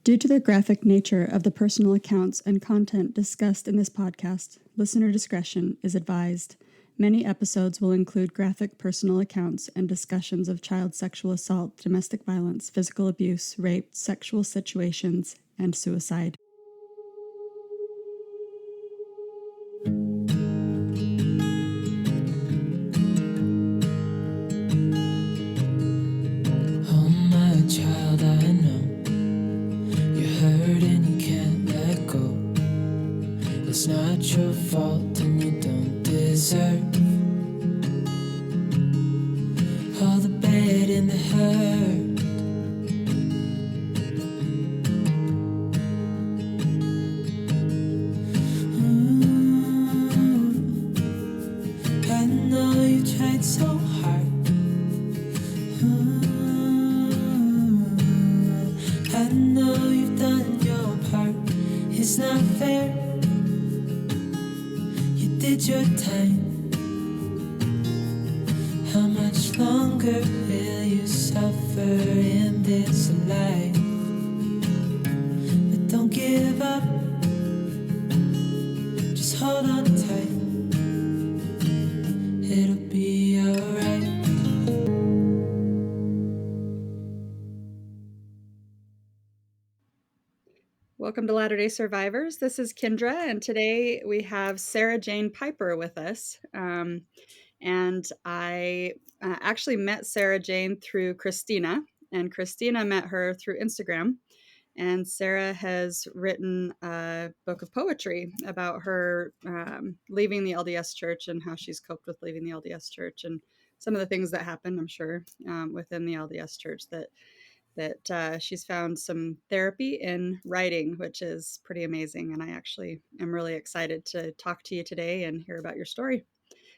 Due to the graphic nature of the personal accounts and content discussed in this podcast, listener discretion is advised. Many episodes will include graphic personal accounts and discussions of child sexual assault, domestic violence, physical abuse, rape, sexual situations, and suicide. Oh my child, I know you're hurt and you can't let go. It's not your fault and you don't deserve all the bad and the hurt. I know you tried so hard. I know you've done your part. It's not fair. You did your time. How much longer will you suffer in this life? But don't give up. Just hold on tight. It'll be alright. Welcome to Latter-day Survivors. This is Kendra, and today we have Sarah Jane Pyper with us. And I actually met Sarah Jane through Christina, and Christina met her through Instagram. And Sarah has written a book of poetry about her leaving the LDS church and how she's coped with leaving the LDS church and some of the things that happened, I'm sure, within the LDS church that she's found some therapy in writing, which is pretty amazing. And I actually am really excited to talk to you today and hear about your story.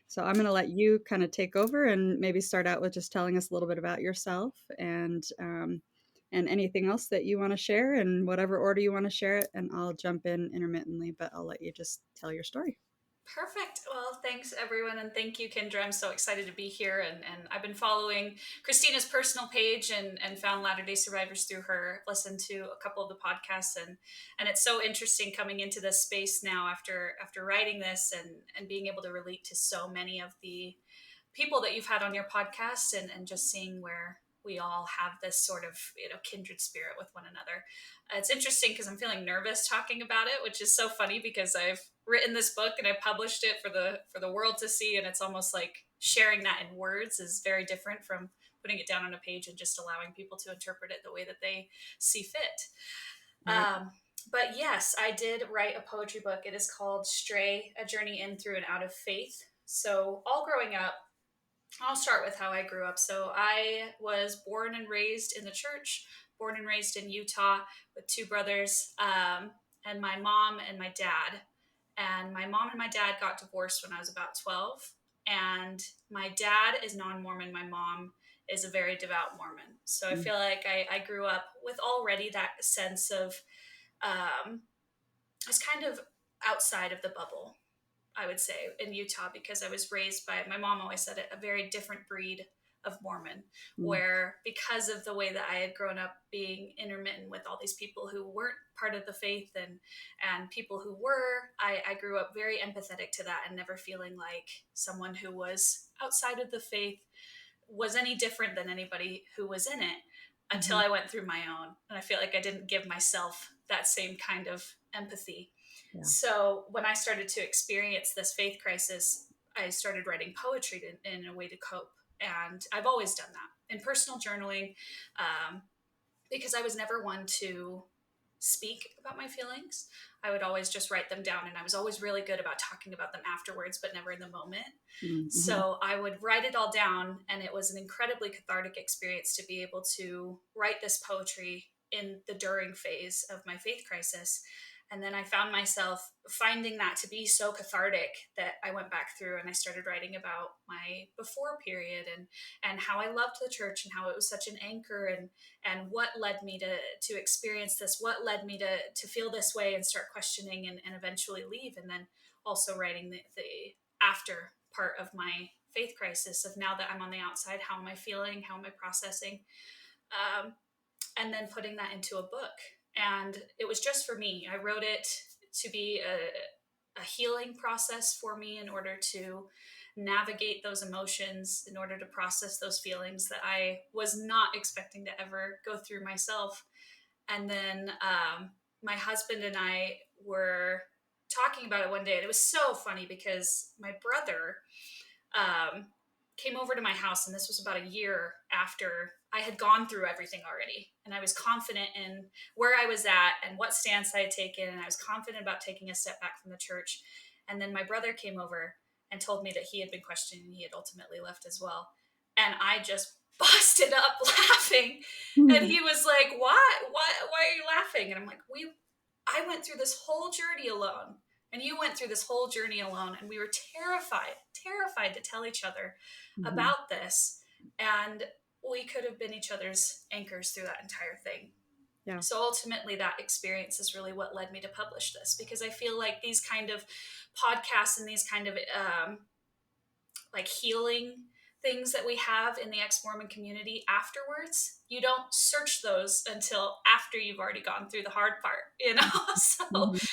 So I'm going to let you kind of take over and maybe start out with just telling us a little bit about yourself and anything else that you want to share in whatever order you want to share it. And I'll jump in intermittently, but I'll let you just tell your story. Perfect. Well, thanks everyone. And thank you, Kendra. I'm so excited to be here. And I've been following Christina's personal page and found Latter-day Survivors through her, listened to a couple of the podcasts. And it's so interesting coming into this space now after writing this and being able to relate to so many of the people that you've had on your podcast and just seeing where we all have this sort of, kindred spirit with one another. It's interesting because I'm feeling nervous talking about it, which is so funny because I've written this book and I published it for the world to see. And it's almost like sharing that in words is very different from putting it down on a page and just allowing people to interpret it the way that they see fit. Right. But yes, I did write a poetry book. It is called Stray, A Journey In Through and Out of Faith. So all growing up, I'll start with how I grew up. So I was born and raised in the church, born and raised in Utah with two brothers, and my mom and my dad. And my mom and my dad got divorced when I was about 12. And my dad is non-Mormon. My mom is a very devout Mormon. So I feel like I grew up with already that sense of, I was kind of outside of the bubble, I would say, in Utah, because I was raised by, my mom always said it, a very different breed of Mormon, where because of the way that I had grown up being intermittent with all these people who weren't part of the faith and people who were, I grew up very empathetic to that and never feeling like someone who was outside of the faith was any different than anybody who was in it until I went through my own. And I feel like I didn't give myself that same kind of empathy. Yeah. So when I started to experience this faith crisis, I started writing poetry in a way to cope. And I've always done that in personal journaling, because I was never one to speak about my feelings. I would always just write them down, and I was always really good about talking about them afterwards, but never in the moment. Mm-hmm. So I would write it all down, and it was an incredibly cathartic experience to be able to write this poetry in the during phase of my faith crisis. And then I found myself finding that to be so cathartic that I went back through and I started writing about my before period and how I loved the church and how it was such an anchor and what led me to experience this, what led me to feel this way and start questioning and eventually leave. And then also writing the after part of my faith crisis of now that I'm on the outside, how am I feeling? How am I processing? And then putting that into a book. And it was just for me. I wrote it to be a healing process for me in order to navigate those emotions, in order to process those feelings that I was not expecting to ever go through myself. And then my husband and I were talking about it one day, and it was so funny because my brother um, came over to my house, and this was about a year after I had gone through everything already. And I was confident in where I was at and what stance I had taken. And I was confident about taking a step back from the church. And then my brother came over and told me that he had been questioned and he had ultimately left as well. And I just busted up laughing. And he was like, "What? Why are you laughing?" And I'm like, I went through this whole journey alone, and you went through this whole journey alone, and we were terrified to tell each other Mhm. about this. And we could have been each other's anchors through that entire thing. Yeah. So ultimately, that experience is really what led me to publish this, because I feel like these kind of podcasts and these kind of like healing things that we have in the ex-Mormon community afterwards, you don't search those until after you've already gone through the hard part, you know? So Mhm.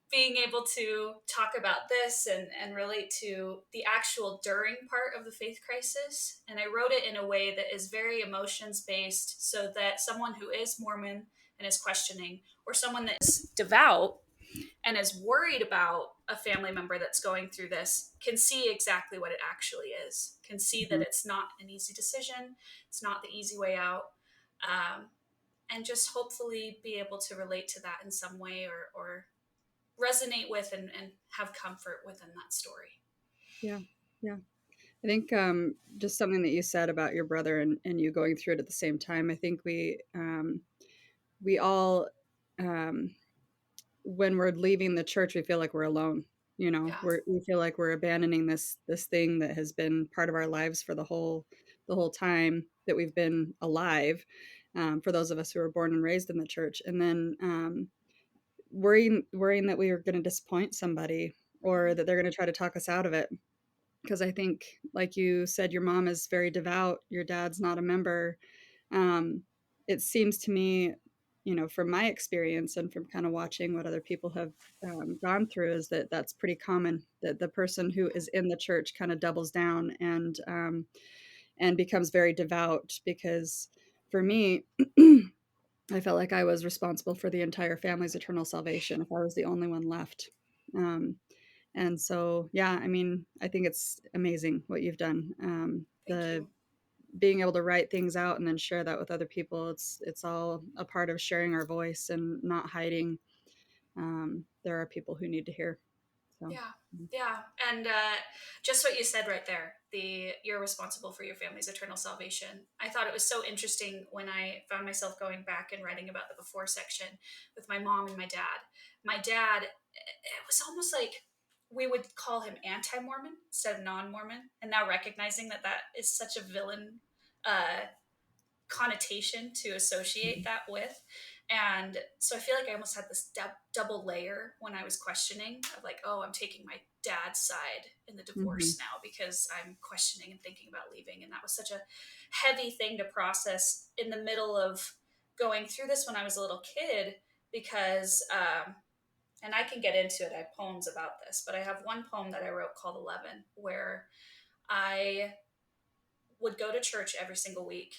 being able to talk about this and relate to the actual during part of the faith crisis. And I wrote it in a way that is very emotions based, so that someone who is Mormon and is questioning, or someone that is devout and is worried about a family member that's going through this, can see exactly what it actually is, can see that Mhm. it's not an easy decision, it's not the easy way out. Um, and just hopefully be able to relate to that in some way, or resonate with and have comfort within that story. Yeah. Yeah. I think just something that you said about your brother and you going through it at the same time. I think we all um, when we're leaving the church, we feel like we're alone. You know, Yeah. we feel like we're abandoning this thing that has been part of our lives for the whole time that we've been alive. For those of us who were born and raised in the church, and then worrying that we were going to disappoint somebody or Mm-hmm. that they're going to try to talk us out of it. Because I think, like you said, your mom is very devout. Your dad's not a member. Um, it seems to me, you know, from my experience and from kind of watching what other people have gone through, is that that's pretty common. That the person who is in the church kind of doubles down and becomes very devout. Because for me, I felt like I was responsible for the entire family's eternal salvation if I was the only one left. Um, and so, yeah, I mean, I think it's amazing what you've done. Thank The you. being able to write things out and then share that with other people, it's all a part of sharing our voice and not hiding. There are people who need to hear. So, Yeah. Yeah. And just what you said right there, the you're responsible for your family's eternal salvation. I thought it was so interesting when I found myself going back and writing about the before section with my mom and my dad. My dad, it was almost like we would call him anti-Mormon instead of non-Mormon, and now recognizing that that is such a villain uh, connotation to associate that with. And so I feel like I almost had this double layer when I was questioning, of like, oh, I'm taking my dad's side in the hmm divorce now because I'm questioning and thinking about leaving. And that was such a heavy thing to process in the middle of going through this when I was a little kid, because, and I can get into it, I have poems about this, but I have one poem that I wrote called 11, where I would go to church every single week,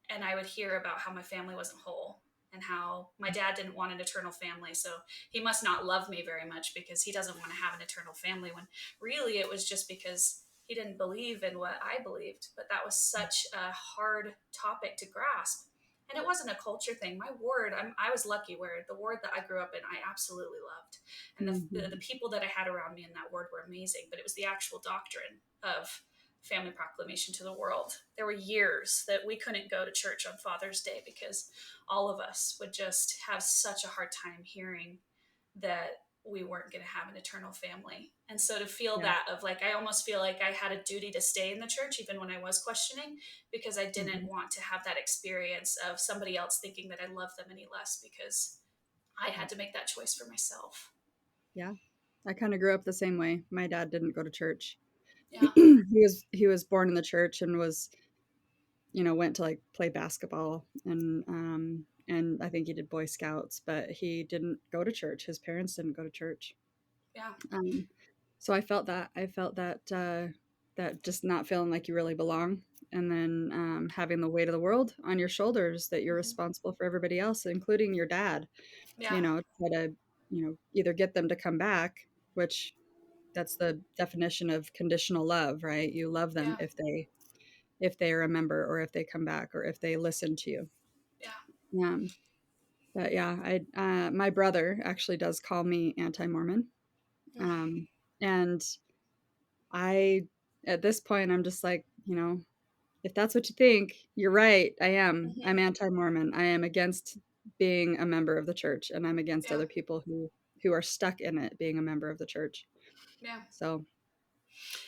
and I would hear about how my family wasn't whole and how my dad didn't want an eternal family. So he must not love me very much because he doesn't want to have an eternal family, when really it was just because he didn't believe in what I believed. But that was such a hard topic to grasp. And it wasn't a culture thing. My ward, I was lucky where the ward that I grew up in, I absolutely loved. And the hmm people that I had around me in that ward were amazing. But it was the actual doctrine of family proclamation to the world. There were years that we couldn't go to church on Father's Day because all of us would just have such a hard time hearing that we weren't going to have an eternal family. And so to feel Yeah. that, of like, I almost feel like I had a duty to stay in the church even when I was questioning, because I didn't hmm want to have that experience of somebody else thinking that I loved them any less, because I Yeah. had to make that choice for myself. Yeah. I kind of grew up the same way. My dad didn't go to church. Yeah. He was born in the church and was, you know, went to like play basketball and and I think he did Boy Scouts, but he didn't go to church. His parents didn't go to church. Yeah. Um, so I felt that that just not feeling like you really belong, and then having the weight of the world on your shoulders that you're Hmm. responsible for everybody else, including your dad. Yeah. Try to either get them to come back, which that's the definition of conditional love, right? You love them Yeah. if they are a member, or if they come back, or if they listen to you. Yeah. Um, but yeah, I my brother actually does call me anti-Mormon, um, and I at this point I'm just like, if that's what you think, you're right. I'm Hmm. anti-Mormon. I am against being a member of the church, and I'm against Yeah. other people who are stuck in it being a member of the church. Yeah. So,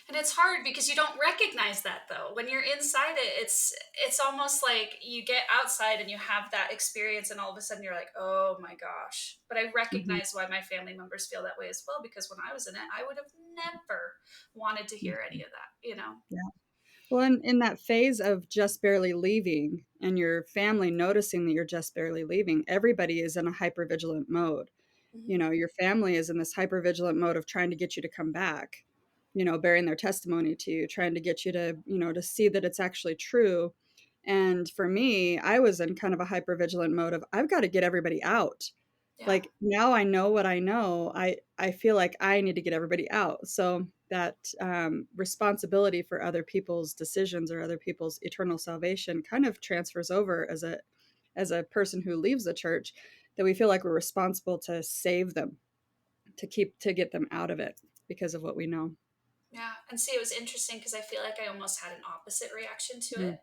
And it's hard because you don't recognize that though. When you're inside it, it's almost like you get outside and you have that experience and all of a sudden you're like, "Oh my gosh." But I mhm, recognize why my family members feel that way as well because when I was in it, I would have never wanted to hear any mhm, of that. yeah. Well, in that phase of just barely leaving and your family noticing that you're just barely leaving, everybody is in a hypervigilant mode. Hmm. Your family is in this hypervigilant mode of trying to get you to come back, bearing their testimony to you, trying to get you to, to see that it's actually true. And for me, I was in kind of a hypervigilant mode of I've got to get everybody out. Yeah. Like now I know what I know. I feel like I need to get everybody out. So that responsibility for other people's decisions or other people's eternal salvation kind of transfers over as a person who leaves the church, that we feel like we're responsible to save them, to get them out of it because of what we know. Yeah. And see, it was interesting because I feel like I almost had an opposite reaction to Mm, it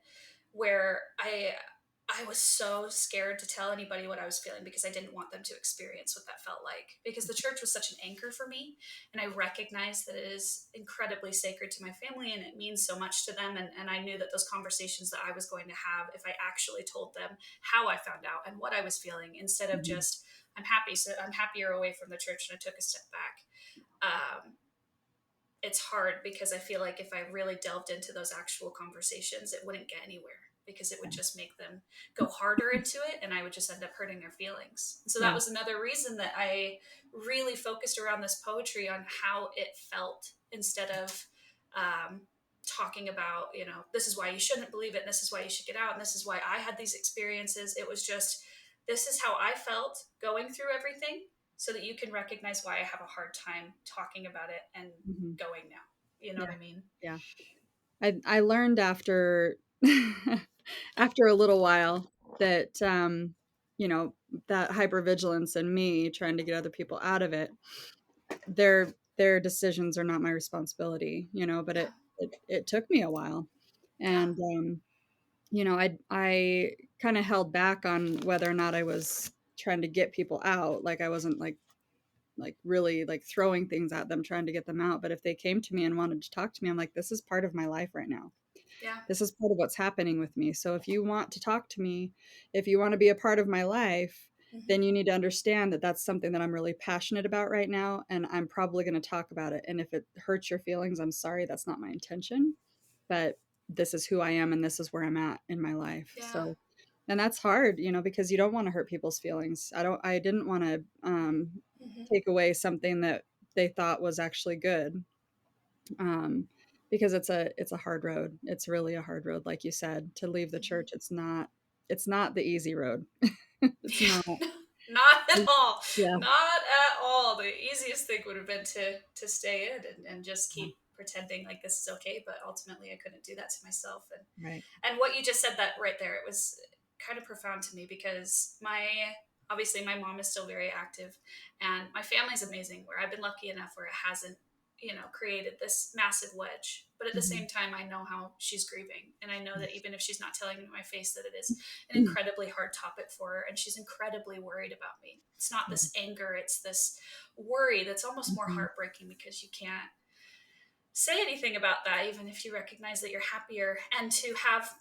where I was so scared to tell anybody what I was feeling because I didn't want them to experience what that felt like because the church was such an anchor for me and I recognized that it is incredibly sacred to my family and it means so much to them and I knew that those conversations that I was going to have if I actually told them how I found out and what I was feeling instead of mhm, just I'm happy so I'm happier away from the church and I took a step back. It's hard because I feel like if I really delved into those actual conversations, it wouldn't get anywhere because it would just make them go harder into it and I would just end up hurting their feelings. So that yeah. was another reason that I really focused around this poetry on how it felt instead of um, talking about, this is why you shouldn't believe it, and this is why you should get out, and this is why I had these experiences. It was just, this is how I felt going through everything so that you can recognize why I have a hard time talking about it and Mhm, going now. You know what yeah. I mean? Yeah. I learned after after a little while that that hypervigilance in me trying to get other people out of it, their decisions are not my responsibility, but Yeah. it took me a while. Yeah. And I kind of held back on whether or not I was trying to get people out. Like I wasn't like really like throwing things at them trying to get them out, but if they came to me and wanted to talk to me, I'm like, this is part of my life right now. Yeah. This is part of what's happening with me. So if you want to talk to me, if you want to be a part of my life, then Hmm. you need to understand that that's something that I'm really passionate about right now, and I'm probably going to talk about it. And if it hurts your feelings, I'm sorry, that's not my intention, but this is who I am and this is where I'm at in my life. Yeah. So, and that's hard, because you don't want to hurt people's feelings. I didn't want to Hmm. take away something that they thought was actually good, um, because it's a hard road. It's really a hard road, like you said, to leave the Hmm. church. It's not the easy road. It's not. Yeah. Not at all. Yeah. Not at all. The easiest thing would have been to stay in and just keep pretending like this is okay, but ultimately I couldn't do that to myself. Right. And what you just said that right there, it was kind of profound to me because obviously my mom is still very active and my family's amazing where I've been lucky enough where it hasn't, created this massive wedge. But at the Mhm. same time, I know how she's grieving. And I know that even if she's not telling me to my face that it is an incredibly hard topic for her and she's incredibly worried about me. It's not this anger, it's this worry that's almost more Mhm. heartbreaking because you can't say anything about that, even if you recognize that you're happier. And to have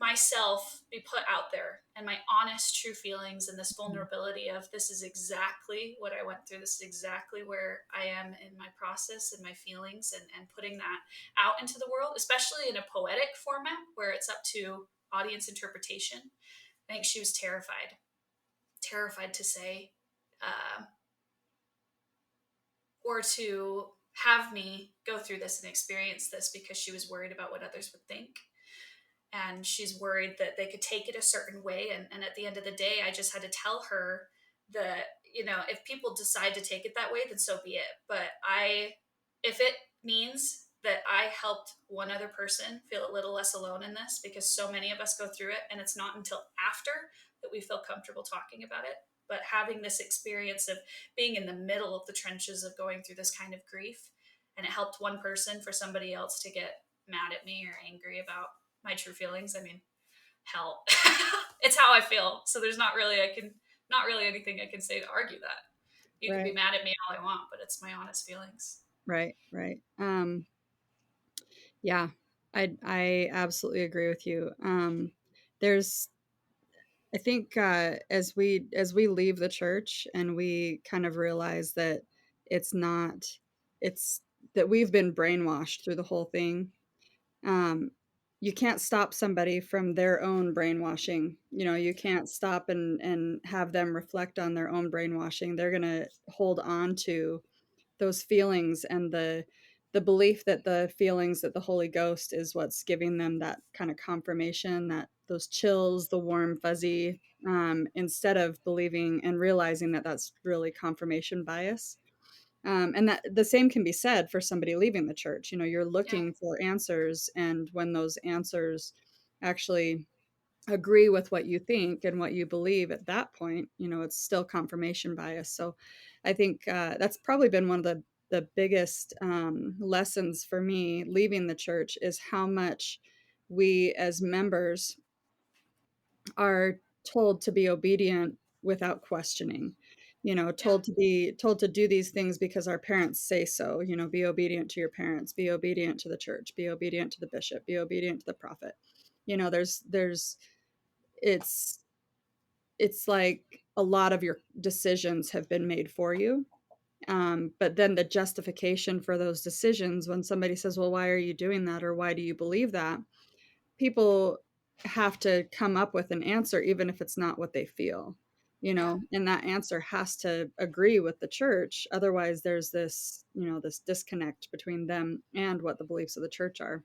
myself be put out there and my honest, true feelings and this Mhm. vulnerability of this is exactly what I went through. This is exactly where I am in my process and my feelings and putting that out into the world, especially in a poetic format where it's up to audience interpretation. I think she was terrified to say, uh, or to have me go through this and experience this, because she was worried about what others would think. And she's worried that they could take it a certain way. And at the end of the day, I just had to tell her that, if people decide to take it that way, then so be it. But if it means that I helped one other person feel a little less alone in this, because so many of us go through it, and it's not until after that we feel comfortable talking about it. But having this experience of being in the middle of the trenches of going through this kind of grief, and it helped one person for somebody else to get mad at me or angry about my true feelings. I mean, hell, it's how I feel. So there's not really anything I can say to argue that. You can be Right. mad at me all I want, but it's my honest feelings. Right. Right. Yeah, I absolutely agree with you. There's I think as we leave the church and we kind of realize that it's not it's that we've been brainwashed through the whole thing. Um, you can't stop somebody from their own brainwashing. You can't stop and have them reflect on their own brainwashing. They're gonna hold on to those feelings and the belief that the feelings that the Holy Ghost is what's giving them that kind of confirmation, that those chills, the warm fuzzy, instead of believing and realizing that that's really confirmation bias. And that the same can be said for somebody leaving the church. You're Yeah. looking for answers, and when those answers actually agree with what you think and what you believe at that point, it's still confirmation bias. So I think that's probably been one of the biggest lessons for me leaving the church, is how much we as members are told to be obedient without questioning, Yeah. told to do these things because our parents say so. Be obedient to your parents, be obedient to the church, be obedient to the bishop, be obedient to the prophet. There's it's it's like a lot of your decisions have been made for you. But then the justification for those decisions, when somebody says, well, why are you doing that? Or why do you believe that? People have to come up with an answer, even if it's not what they feel, Yeah. and that answer has to agree with the church. Otherwise, there's this disconnect between them and what the beliefs of the church are.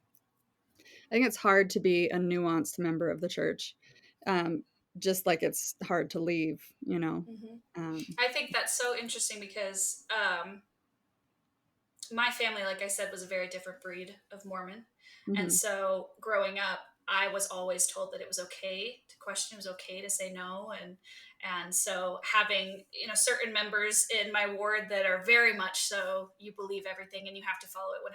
I think it's hard to be a nuanced member of the church, um, just like it's hard to leave. Hmm. Um, I think that's so interesting because my family, like I said, was a very different breed of Mormon. And mhm, so growing up, I was always told that it was okay to question, it was okay to say no. And so having, certain members in my ward that are very much so, you believe everything and you have to follow it 100%.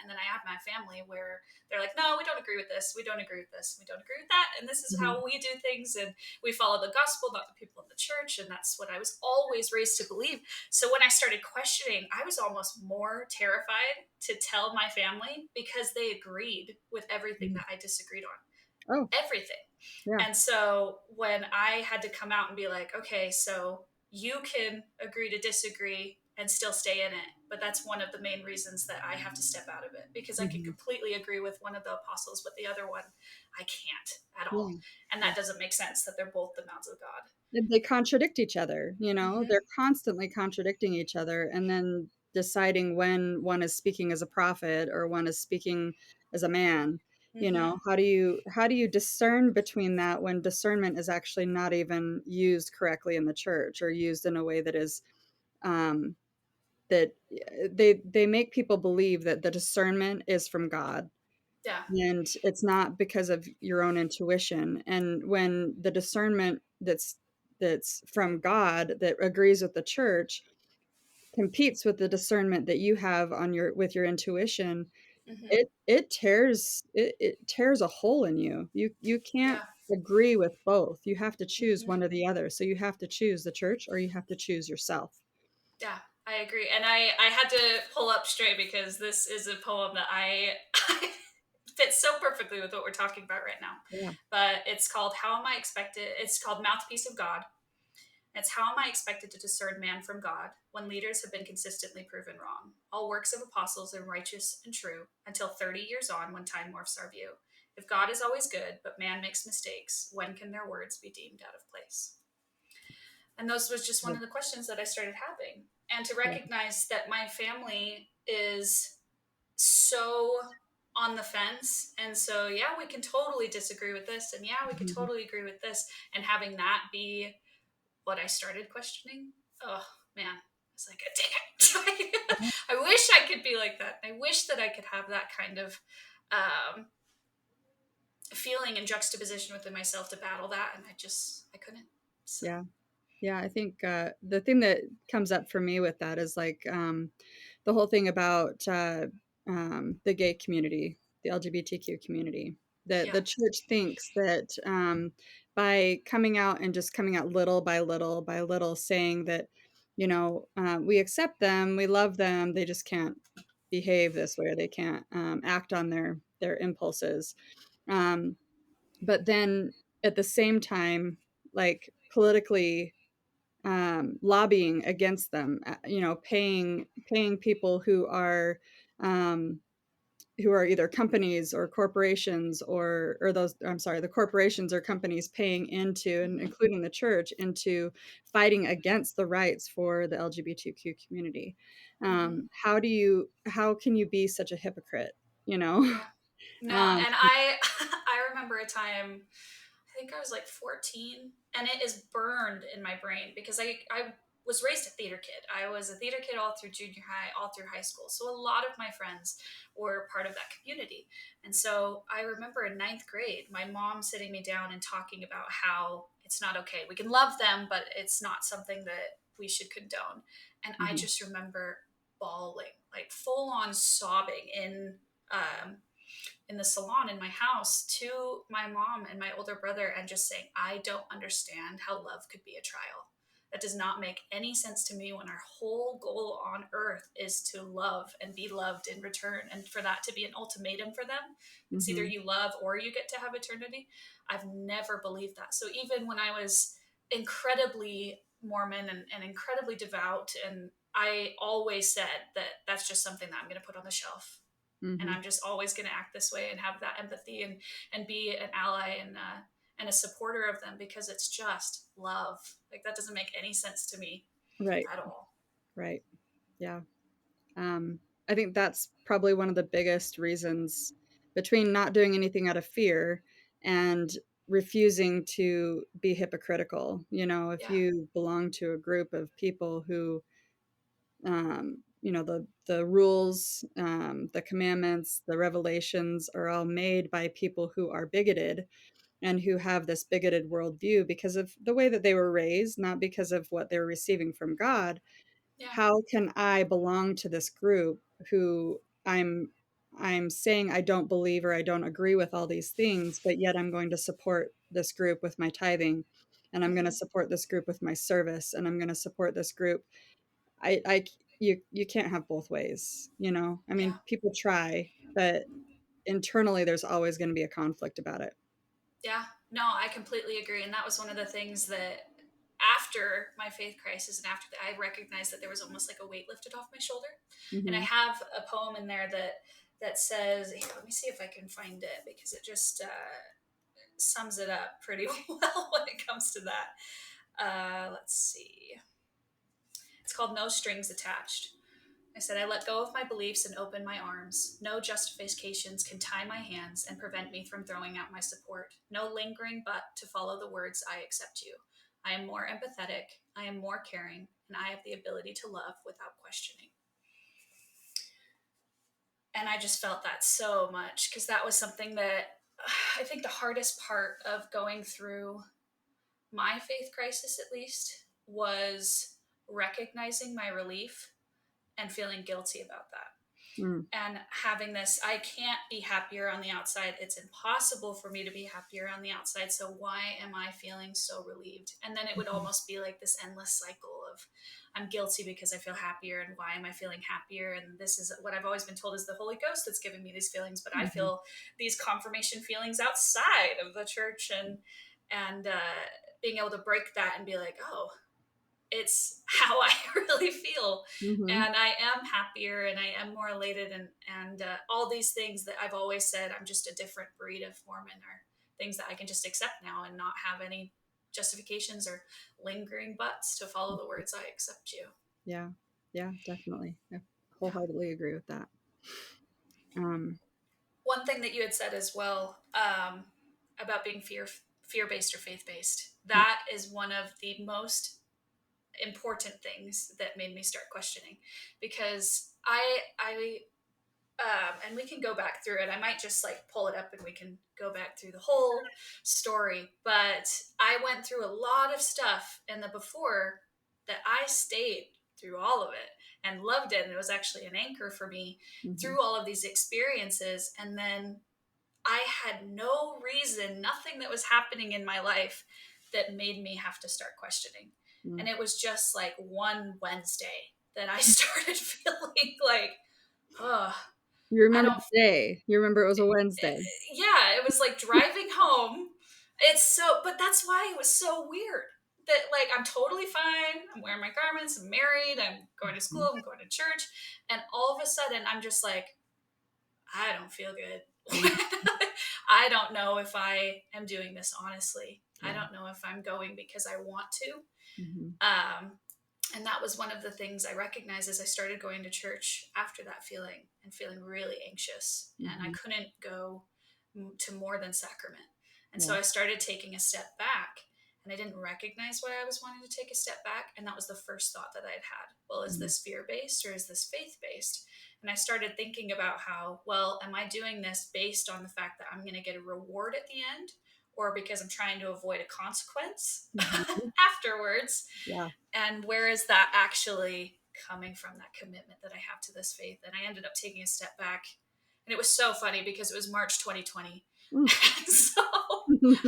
And then I have my family where they're like, no, we don't agree with this. We don't agree with this. We don't agree with that. And this is mhm, how we do things. And we follow the gospel, not the people in the church. And that's what I was always raised to believe. So when I started questioning, I was almost more terrified to tell my family, because they agreed with everything mhm. that I disagreed on. Oh, Everything. yeah. And so when I had to come out and be like, okay, so you can agree to disagree and still stay in it, but that's one of the main reasons that I have to step out of it, because I could Mhm. completely agree with one of the apostles, but the other one I can't at Yeah. all. And Yeah. that doesn't make sense that they're both the mouths of God. They contradict each other, Mm-hmm. they're constantly contradicting each other, and then deciding when one is speaking as a prophet or one is speaking as a man. Mm-hmm. How do you discern between that when discernment is actually not even used correctly in the church, or used in a way that is um that they make people believe that the discernment is from God, Yeah. and it's not because of your own intuition. And when the discernment that's from God, that agrees with the church, competes with the discernment that you have on your with your intuition, Mm-hmm. it tears a hole in you. You can't Yeah. agree with both. You have to choose Mm-hmm. one or the other. So you have to choose the church, or you have to choose yourself. Yeah, I agree. And I had to pull up straight because this is a poem that I fits so perfectly with what we're talking about right now. Yeah. But it's called How Am I Expected? It's called Mouthpiece of God. It's how am I expected to discern man from God when leaders have been consistently proven wrong? All works of apostles are righteous and true until 30 years on when time morphs our view. If God is always good, but man makes mistakes, when can their words be deemed out of place? And those was just one Yeah. of the questions that I started having. And to Yeah. recognize that my family is so on the fence. And so, yeah, we can totally disagree with this. And yeah, we could Mhm. totally agree with this. And having that be what I started questioning, oh man, I was like, dang it. Yeah. I wish I could be like that. I wish that I could have that kind of um, feeling and juxtaposition within myself to battle that. And I couldn't. So, Yeah. Yeah, I think the thing that comes up for me with that is like the whole thing about the gay community, the LGBTQ community. The yeah. church thinks that by coming out and just coming out little by little by little, saying that, we accept them, we love them, they just can't behave this way, or they can't act on their impulses. Um, but then at the same time, like politically lobbying against them, paying people um, who are either companies or corporations, or those, I'm sorry, the corporations or companies paying into, and Mm-hmm. including the church, into fighting against the rights for the LGBTQ community. Mm-hmm. How can you be such a hypocrite? You know. Yeah. No, um, and I I remember a time, I think I was like 14, and it is burned in my brain because I was raised a theater kid. I was a theater kid all through junior high, all through high school. So a lot of my friends were part of that community. And so I remember in ninth grade, my mom sitting me down and talking about how it's not okay. We can love them, but it's not something that we should condone. And I mhm, just remember bawling, like full on sobbing um, in the salon in my house to my mom and my older brother, and just saying, I don't understand how love could be a trial. That does not make any sense to me when our whole goal on earth is to love and be loved in return. And for that to be an ultimatum for them, it's either mhm, you love or you get to have eternity. I've never believed that. So even when I was incredibly Mormon and incredibly devout, and I always said that that's just something that I'm going to put on the shelf, and mhm. I'm just always going to act this way and have that empathy and be an ally and a supporter of them because it's just love. Like that doesn't make any sense to me Right, at all. right, yeah. I think that's probably one of the biggest reasons, between not doing anything out of fear and refusing to be hypocritical. If Yeah, you belong to a group of people who, the rules, the commandments, the revelations are all made by people who are bigoted and who have this bigoted worldview because of the way that they were raised, not because of what they're receiving from God. yeah, How can I belong to this group who I'm saying I don't believe or I don't agree with all these things, but yet I'm going to support this group with my tithing, and I'm going to mm-hmm. support this group with my service, and I'm going to support this group. You can't have both ways, I Yeah, mean, people try, but internally there's always going to be a conflict about it. yeah. No, I completely agree. And that was one of the things that after my faith crisis and after that, I recognized that there was almost like a weight lifted off my shoulder. And I Hmm. have a poem in there that says, here, let me see if I can find it because it just sums it up pretty well when it comes to that. Let's see. It's called No Strings Attached. I said, I let go of my beliefs and open my arms. No justifications can tie my hands and prevent me from throwing out my support. No lingering but to follow the words, I accept you. I am more empathetic, I am more caring, and I have the ability to love without questioning. And I just felt that so much because that was something that I think the hardest part of going through my faith crisis, at least, was recognizing my relief and feeling guilty about that. Mm. And having this, I can't be happier on the outside. It's impossible for me to be happier on the outside. So why am I feeling so relieved? And then it would Mhm. almost be like this endless cycle of I'm guilty because I feel happier. And why am I feeling happier? And this is what I've always been told is the Holy Ghost that's giving me these feelings. But I Mhm. feel these confirmation feelings outside of the church, and being able to break that and be like, oh, it's how I really feel. Mhm. And I am happier and I am more elated, and all these things that I've always said I'm just a different breed of Mormon, are things that I can just accept now and not have any justifications or lingering buts to follow the words, I accept you. Yeah. Yeah, definitely. I Yeah. wholeheartedly agree with that. Um, One thing that you had said as well, about being fear based or faith based, that is one of the most important things that made me start questioning, because and we can go back through it. I might just like pull it up and we can go back through the whole story. But I went through a lot of stuff in the before that I stayed through all of it and loved it. And it was actually an anchor for me mhm. through all of these experiences. And then I had no reason, nothing that was happening in my life that made me have to start questioning. Mm. And it was just like one Wednesday that I started feeling like, oh, You I remember don't, the day. You remember it was a Wednesday. yeah, it was like driving home. It's so, but that's why it was so weird that like I'm totally fine. I'm wearing my garments. I'm married. I'm going to Mhm. school. I'm going to church. And all of a sudden, I'm just like, I don't feel good. Mm. I don't know if I am doing this honestly. I Yeah. don't know if I'm going because I want to. Mhm. Um, and that was one of the things I recognized as I started going to church after that feeling and feeling really anxious. And I Mhm. couldn't go to more than sacrament. And so Yeah. I started taking a step back, and I didn't recognize why I was wanting to take a step back. And that was the first thought that I'd had. Well, is Mm. this fear based or is this faith based? And I started thinking about how, well, am I doing this based on the fact that I'm going to get a reward at the end, or because I'm trying to avoid a consequence Mhm. afterwards? Yeah. And where is that actually coming from, that commitment that I have to this faith? And I ended up taking a step back. And it was so funny because it was March 2020. Mm. And so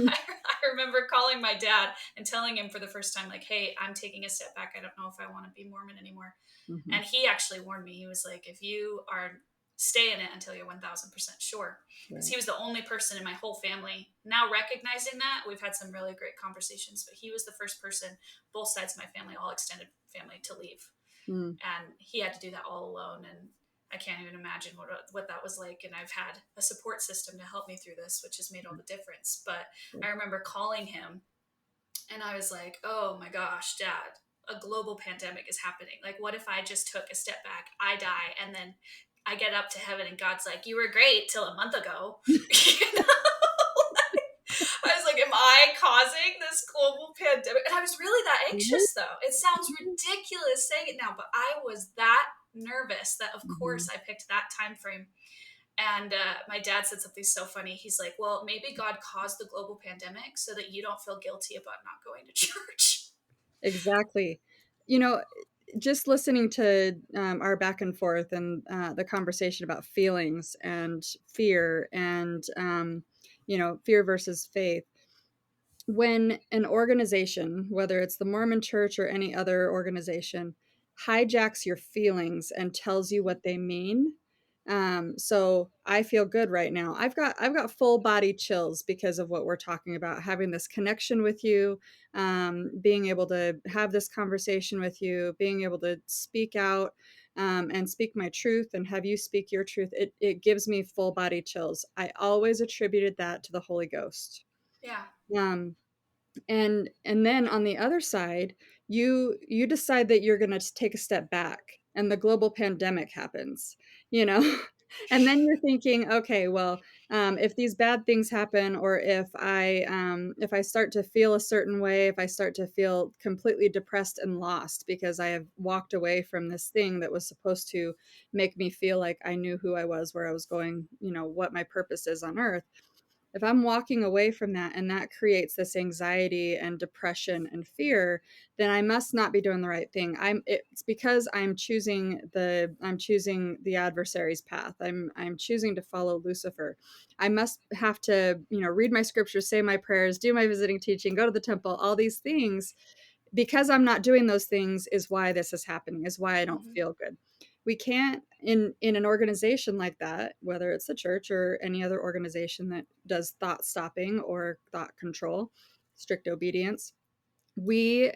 I remember calling my dad and telling him for the first time, like, hey, I'm taking a step back. I don't know if I want to be Mormon anymore. Mhm. And he actually warned me. He was like, if you are, stay in it until you're 1000% sure. Because Right. he was the only person in my whole family. Now recognizing that, we've had some really great conversations, but he was the first person, both sides of my family, all extended family, to leave. Mm. And he had to do that all alone. And I can't even imagine what that was like. And I've had a support system to help me through this, which has made all the difference. But I Good. remember calling him and I was like, oh my gosh, dad, a global pandemic is happening. Like, what if I just took a step back, I die, and then I get up to heaven and God's like, you were great till a month ago. You know? I was like, am I causing this global pandemic? And I was really that Right? anxious, though. It sounds ridiculous saying it now, but I was that nervous that, of course, Mhm. I picked that time frame. And my dad said something so funny. He's like, well, maybe God caused the global pandemic so that you don't feel guilty about not going to church. Exactly. You know, just listening to our back and forth and the conversation about feelings and fear and, fear versus faith. When an organization, whether it's the Mormon church or any other organization, hijacks your feelings and tells you what they mean. So I feel good right now. I've got full body chills because of what we're talking about, having this connection with you, being able to have this conversation with you, being able to speak out, and speak my truth and have you speak your truth. It gives me full body chills. I always attributed that to the Holy Ghost. Yeah. Um, and then on the other side, you decide that you're going to take a step back and the global pandemic happens, you know. And then you're thinking, okay, well, if these bad things happen, or if I start to feel a certain way, if I start to feel completely depressed and lost because I have walked away from this thing that was supposed to make me feel like I knew who I was, where I was going, what my purpose is on earth, if I'm walking away from that and that creates this anxiety and depression and fear, then I must not be doing the right thing. It's because I'm choosing the adversary's path. I'm choosing to follow Lucifer. I must have to, read my scriptures, say my prayers, do my visiting teaching, go to the temple, all these things. Because I'm not doing those things is why this is happening, is why I don't Mm-hmm. feel good. We can't, in an organization like that, whether it's the church or any other organization that does thought stopping or thought control, strict obedience, we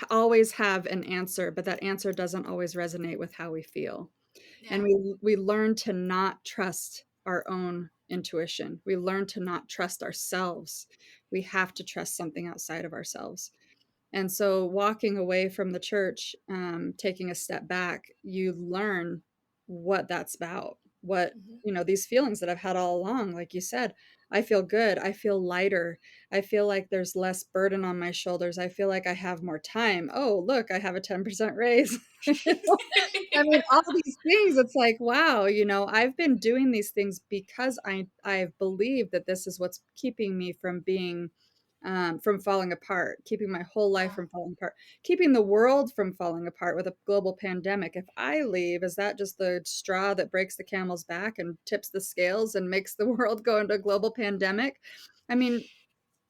always have an answer, but that answer doesn't always resonate with how we feel. And Yeah. we learn to not trust our own intuition. We learn to not trust ourselves. We have to trust something outside of ourselves. And so, walking away from the church, taking a step back, you learn what that's about. What, Mm-hmm. these feelings that I've had all along, like you said, I feel good. I feel lighter. I feel like there's less burden on my shoulders. I feel like I have more time. Oh, look, I have a 10% raise. I mean, all these things, it's like, wow, I've been doing these things because I've believed that this is what's keeping me from falling apart, keeping my whole life Yeah. from falling apart, keeping the world from falling apart with a global pandemic. If I leave, is that just the straw that breaks the camel's back and tips the scales and makes the world go into a global pandemic? I mean,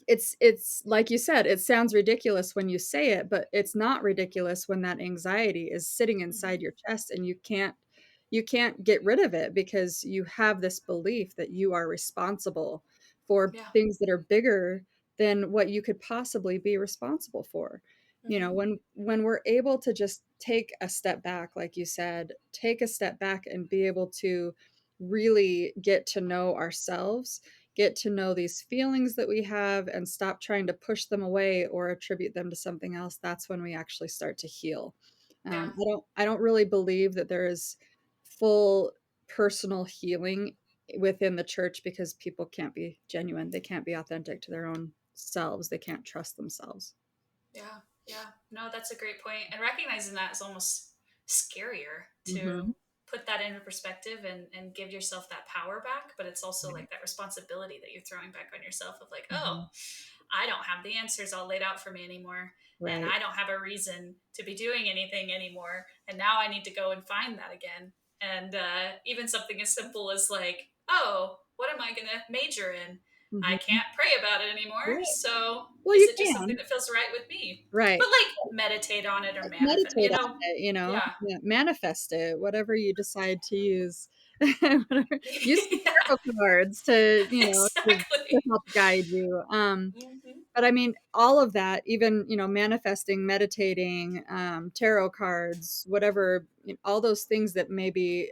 it's like you said, it sounds ridiculous when you say it, but it's not ridiculous when that anxiety is sitting Mm-hmm. inside your chest and you can't get rid of it because you have this belief that you are responsible for Yeah. things that are bigger than what you could possibly be responsible for. Mm-hmm. When we're able to just take a step back, like you said, take a step back and be able to really get to know ourselves, get to know these feelings that we have, and stop trying to push them away or attribute them to something else, that's when we actually start to heal. Yeah. I don't really believe that there is full personal healing within the church because people can't be genuine. They can't be authentic to their own selves. They can't trust themselves. Yeah, yeah. No, that's a great point. And recognizing that is almost scarier to Hmm. put that into perspective and give yourself that power back. But it's also Right. like that responsibility that you're throwing back on yourself of like, oh, Hmm. I don't have the answers all laid out for me anymore. And Right. I don't have a reason to be doing anything anymore. And now I need to go and find that again. And even something as simple as like, oh, what am I going to major in? I Hmm. can't pray about it anymore. Right. So Well, is you it just something can. that feels right with me? But Right. like meditate on it or manifest, Meditate on it, Yeah. yeah, manifest it, whatever you decide to use. Whatever. Use some Yeah, tarot cards to exactly. help guide you. Hmm. But I mean, all of that, even, manifesting, meditating, tarot cards, whatever, all those things that maybe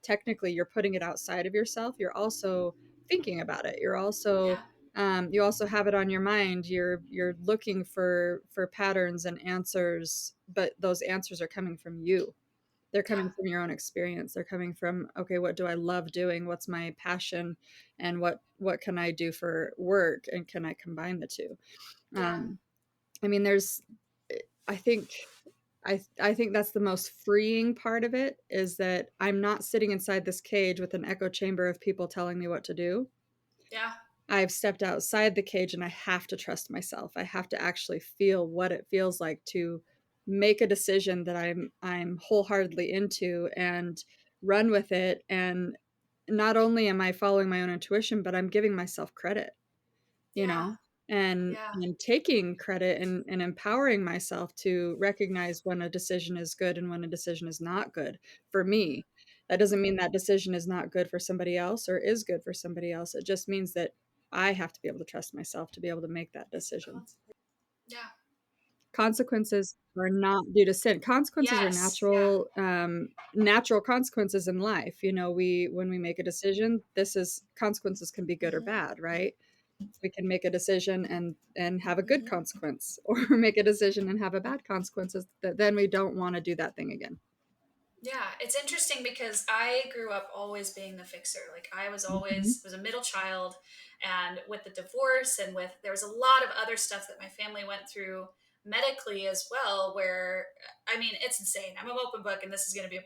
technically you're putting it outside of yourself, you're also thinking about it. Yeah. You also have it on your mind. You're looking for patterns and answers, but those answers are coming from you. They're Yeah. coming from your own experience. They're coming from, okay, what do I love doing? What's my passion? And what can I do for work? And can I combine the two? Yeah. Um, I mean, I think, I think that's the most freeing part of it is that I'm not sitting inside this cage with an echo chamber of people telling me what to do. Yeah. I've stepped outside the cage and I have to trust myself. I have to actually feel what it feels like to make a decision that I'm wholeheartedly into and run with it. And not only am I following my own intuition, but I'm giving myself credit, you Yeah. know, Yeah. and taking credit and empowering myself to recognize when a decision is good and when a decision is not good for Hmm. me. That doesn't mean that decision is not good for somebody else or is good for somebody else. It just means that I have to be able to trust myself to be able to make that decision. Yeah. Consequences are not due to sin. Consequences are Yes. Yeah. natural consequences in life. When we make a decision, this is consequences can be good or Hmm. bad, right? We can make a decision and have a good Hmm. consequence, or make a decision and have a bad consequences that then we don't want to do that thing again. Yeah, it's interesting because I grew up always being the fixer. Like I was Mhm. always was a middle child, and with the divorce and with there was a lot of other stuff that my family went through medically as well where I mean, it's insane. I'm an open book and this is going to be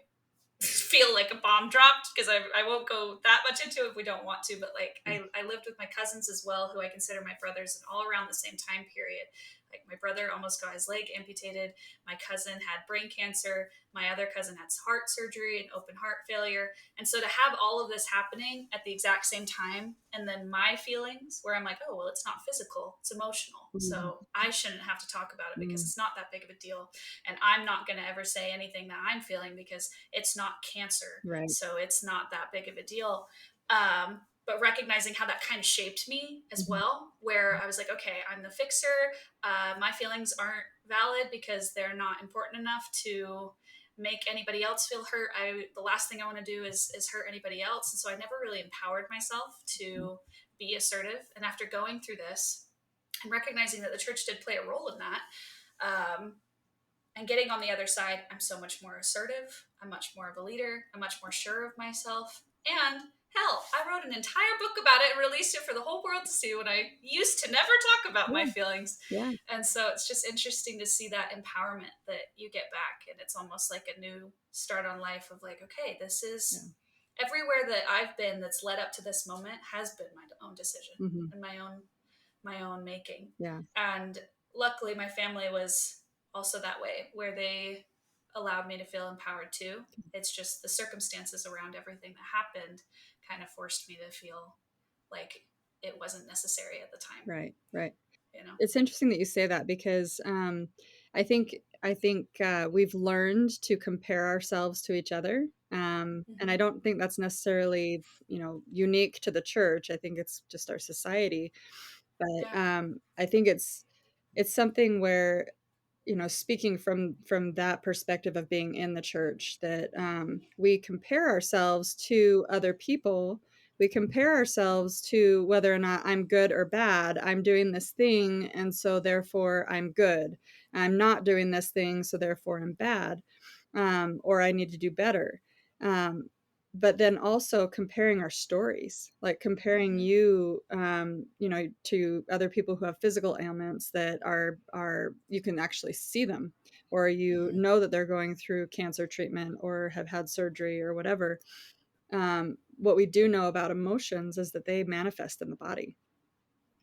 feel like a bomb dropped because I won't go that much into it if we don't want to, but like I lived with my cousins as well, who I consider my brothers, and all around the same time period. Like my brother almost got his leg amputated. My cousin had brain cancer. My other cousin had heart surgery and open heart failure. And so to have all of this happening at the exact same time, and then my feelings, where I'm like, oh, well, it's not physical, it's emotional. Mhm. So I shouldn't have to talk about it because Mm. it's not that big of a deal. And I'm not going to ever say anything that I'm feeling because it's not cancer. Right. So it's not that big of a deal. But recognizing how that kind of shaped me as Mhm. well, where I was like, okay, I'm the fixer. My feelings aren't valid because they're not important enough to make anybody else feel hurt. The last thing I want to do is hurt anybody else. And so I never really empowered myself to be assertive. And after going through this and recognizing that the church did play a role in that, um, and getting on the other side, I'm so much more assertive. I'm much more of a leader. I'm much more sure of myself. And hell, I wrote an entire book about it and released it for the whole world to see when I used to never talk about my Yeah. feelings. Yeah. And so it's just interesting to see that empowerment that you get back. And it's almost like a new start on life of like, okay, this is everywhere that I've been that's led up to this moment has been my own decision Mm-hmm. and my own making. Yeah. And luckily my family was also that way, where they allowed me to feel empowered too. It's just the circumstances around everything that happened kind of forced me to feel like it wasn't necessary at the time. Right. Right. You know? It's interesting that you say that because I think we've learned to compare ourselves to each other, and I Mm-hmm. don't think that's necessarily unique to the church. I think it's just our society, but Yeah. I think it's something where speaking from that perspective of being in the church, that we compare ourselves to other people. We compare ourselves to whether or not I'm good or bad. I'm doing this thing, and so therefore I'm good. I'm not doing this thing, so therefore I'm bad, or I need to do better. Um, but then also comparing our stories, like comparing Mm-hmm. to other people who have physical ailments that are you can actually see them, or Mm-hmm. that they're going through cancer treatment or have had surgery or whatever. What we do know about emotions is that they manifest in the body.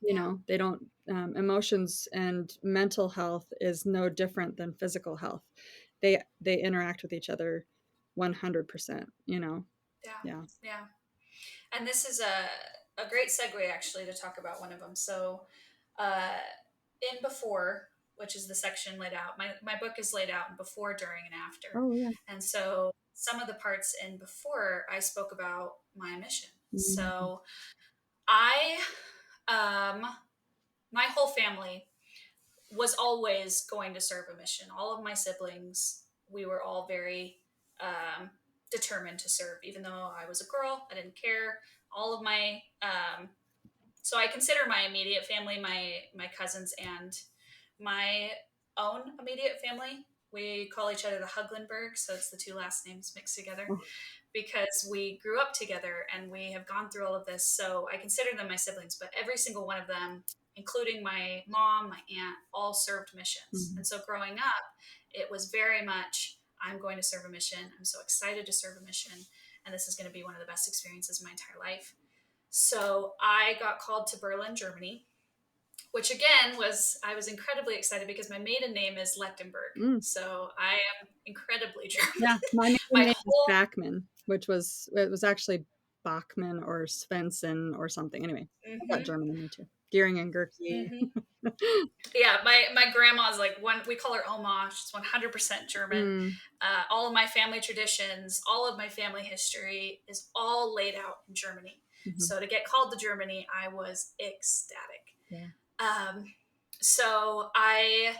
Yeah. They don't. Emotions and mental health is no different than physical health. They interact with each other 100%. Yeah. Yeah. Yeah. And this is a great segue actually to talk about one of them. So, uh, in before, which is the section laid out, my book is laid out in before, during, and after. Oh yeah. And so some of the parts in before, I spoke about my mission. Mhm. So I, um, my whole family was always going to serve a mission. All of my siblings, we were all very determined to serve. Even though I was a girl, I didn't care. All of my so I consider my immediate family, my cousins and my own immediate family. We call each other the Huglenberg, so it's the two last names mixed together Oh. because we grew up together and we have gone through all of this. So I consider them my siblings, but every single one of them, including my mom, my aunt, all served missions. Mhm. And so growing up, it was very much, I'm going to serve a mission. I'm so excited to serve a mission. And this is going to be one of the best experiences of my entire life. So I got called to Berlin, Germany, which again I was incredibly excited because my maiden name is Lechtenberg. Mm. So I am incredibly German. Yeah, my maiden My name is whole Backman, it was actually Bachman or Svensson or something. Anyway, I've got mm-hmm, German in me too. Gearing and Gerke. mm-hmm. Yeah, my grandma's like one. We call her Oma. She's 100% German. Mm. All of my family traditions, all of my family history is all laid out in Germany. Mhm. So to get called to Germany, I was ecstatic. Yeah. Um, so I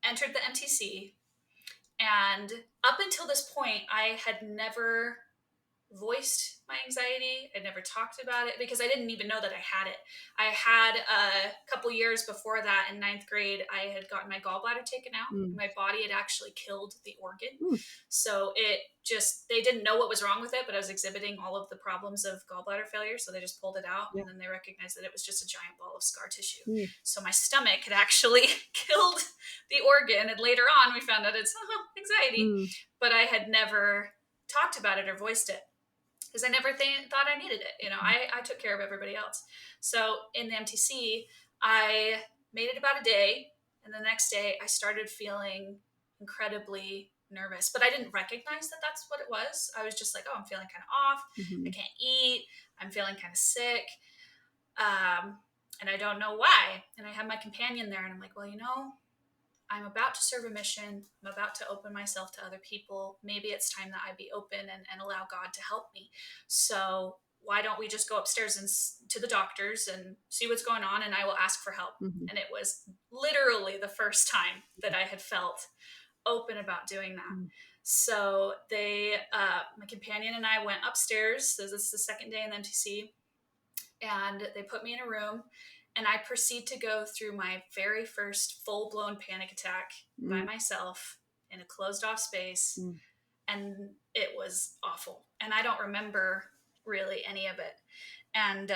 entered the MTC, and up until this point, I had never voiced my anxiety. I never talked about it because I didn't even know that I had it. I had a couple years before that in ninth grade, I had gotten my gallbladder taken out. And Mm. my body had actually killed the organ. Mm. So they didn't know what was wrong with it, but I was exhibiting all of the problems of gallbladder failure. So they just pulled it out Yeah. and then they recognized that it was just a giant ball of scar tissue. Mm. So my stomach had actually killed the organ. And later on, we found out it's anxiety, Mm. but I had never talked about it or voiced it because I never thought I needed it. I took care of everybody else. So in the MTC, I made it about a day. And the next day, I started feeling incredibly nervous. But I didn't recognize that that's what it was. I was just like, oh, I'm feeling kind of off. I Mhm. can't eat. I'm feeling kind of sick. And I don't know why. And I had my companion there. And I'm like, well, I'm about to serve a mission. I'm about to open myself to other people. Maybe it's time that I be open and allow God to help me. So why don't we just go upstairs and to the doctors and see what's going on, and I will ask for help. Mhm. And it was literally the first time that I had felt open about doing that. Mm. So my companion and I went upstairs. So this is the second day in the MTC, and they put me in a room, and I proceed to go through my very first full blown panic attack by Mm. myself in a closed off space. Mm. And it was awful. And I don't remember really any of it. And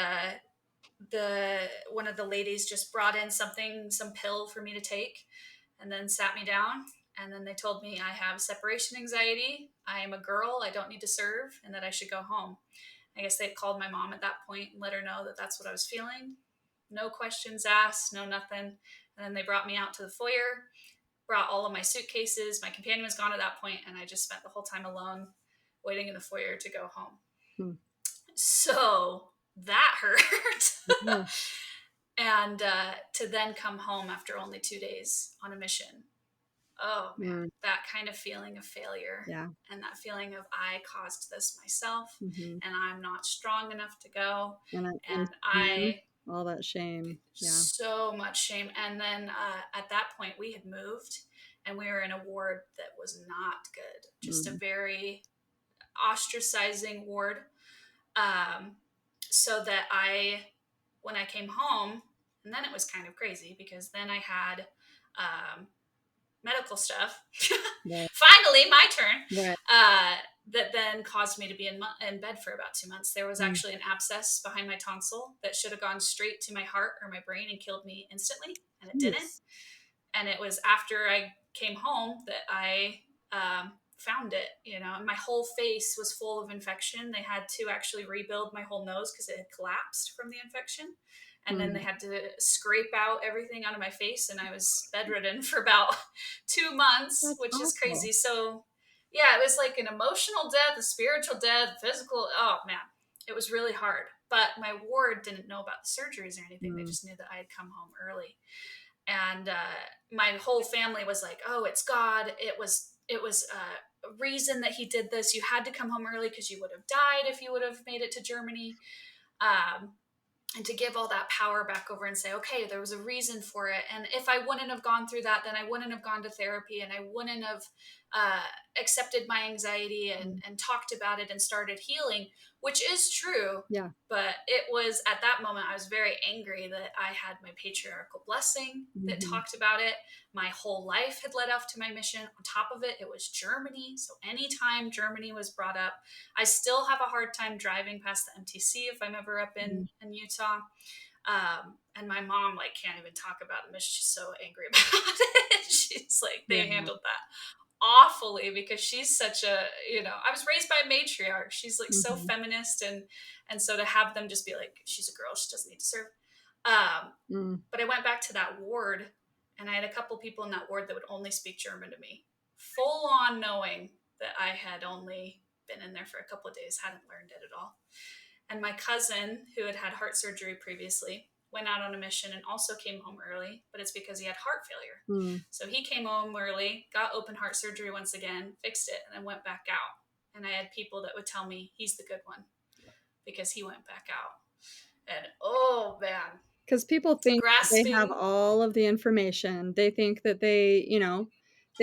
the one of the ladies just brought in some pill for me to take, and then sat me down. And then they told me I have separation anxiety. I am a girl. I don't need to serve, and that I should go home. I guess they called my mom at that point and let her know that that's what I was feeling. No questions asked, no nothing. And then they brought me out to the foyer, brought all of my suitcases. My companion was gone at that point, and I just spent the whole time alone, waiting in the foyer to go home. Mm. So that hurt. Yeah. And to then come home after only 2 days on a mission. Oh man, Mm. that kind of feeling of failure, Yeah. and that feeling of I caused this myself, Mhm. and I'm not strong enough to go. And And shame, I, all that shame. Yeah. so much shame. And then at that point, we had moved, and we were in a ward that was not good, just a Mm. very ostracizing ward. Um, so that when I came home, and then it was kind of crazy because then I had um, medical stuff. Right. Finally, my turn. Right. That then caused me to be in bed for about 2 months. There was Mm. actually an abscess behind my tonsil that should have gone straight to my heart or my brain and killed me instantly, and it didn't. Jeez. And it was after I came home that I found it, and my whole face was full of infection. They had to actually rebuild my whole nose because it had collapsed from the infection. And then Mm. they had to scrape out everything out of my face, and I was bedridden for about 2 months, That's which is awful. crazy. So, yeah, it was like an emotional death, a spiritual death, physical. Oh, man, it was really hard. But my ward didn't know about the surgeries or anything. They Mm. just knew that I had come home early, and my whole family was like, "Oh, it's God. It was a reason that He did this. You had to come home early because you would have died if you would have made it to Germany." Um, and to give all that power back over and say, okay, there was a reason for it. And if I wouldn't have gone through that, then I wouldn't have gone to therapy, and I wouldn't have uh, accepted my anxiety and, Mm. and talked about it and started healing, which is true. Yeah. But it was at that moment, I was very angry that I had my patriarchal blessing that Mhm. talked about it. My whole life had led up to my mission. On top of it, it was Germany. So anytime Germany was brought up, I still have a hard time driving past the MTC if I'm ever up Mm. in Utah. And my mom like can't even talk about it. She's so angry about it. She's like, Yeah. they handled that awfully because she's such a, I was raised by a matriarch. She's like so Mhm. feminist, and so to have them just be like, she's a girl, she doesn't need to serve. Um, Mm. but I went back to that ward, and I had a couple people in that ward that would only speak German to me, full on knowing that I had only been in there for a couple of days, hadn't learned it at all. And my cousin, who had had heart surgery previously, went out on a mission and also came home early, but it's because he had heart failure. Mm. So he came home early, got open heart surgery once again, fixed it, and then went back out. And I had people that would tell me he's the good one because he went back out. And oh man, Because people think that they have grasping. all of the information. They think that they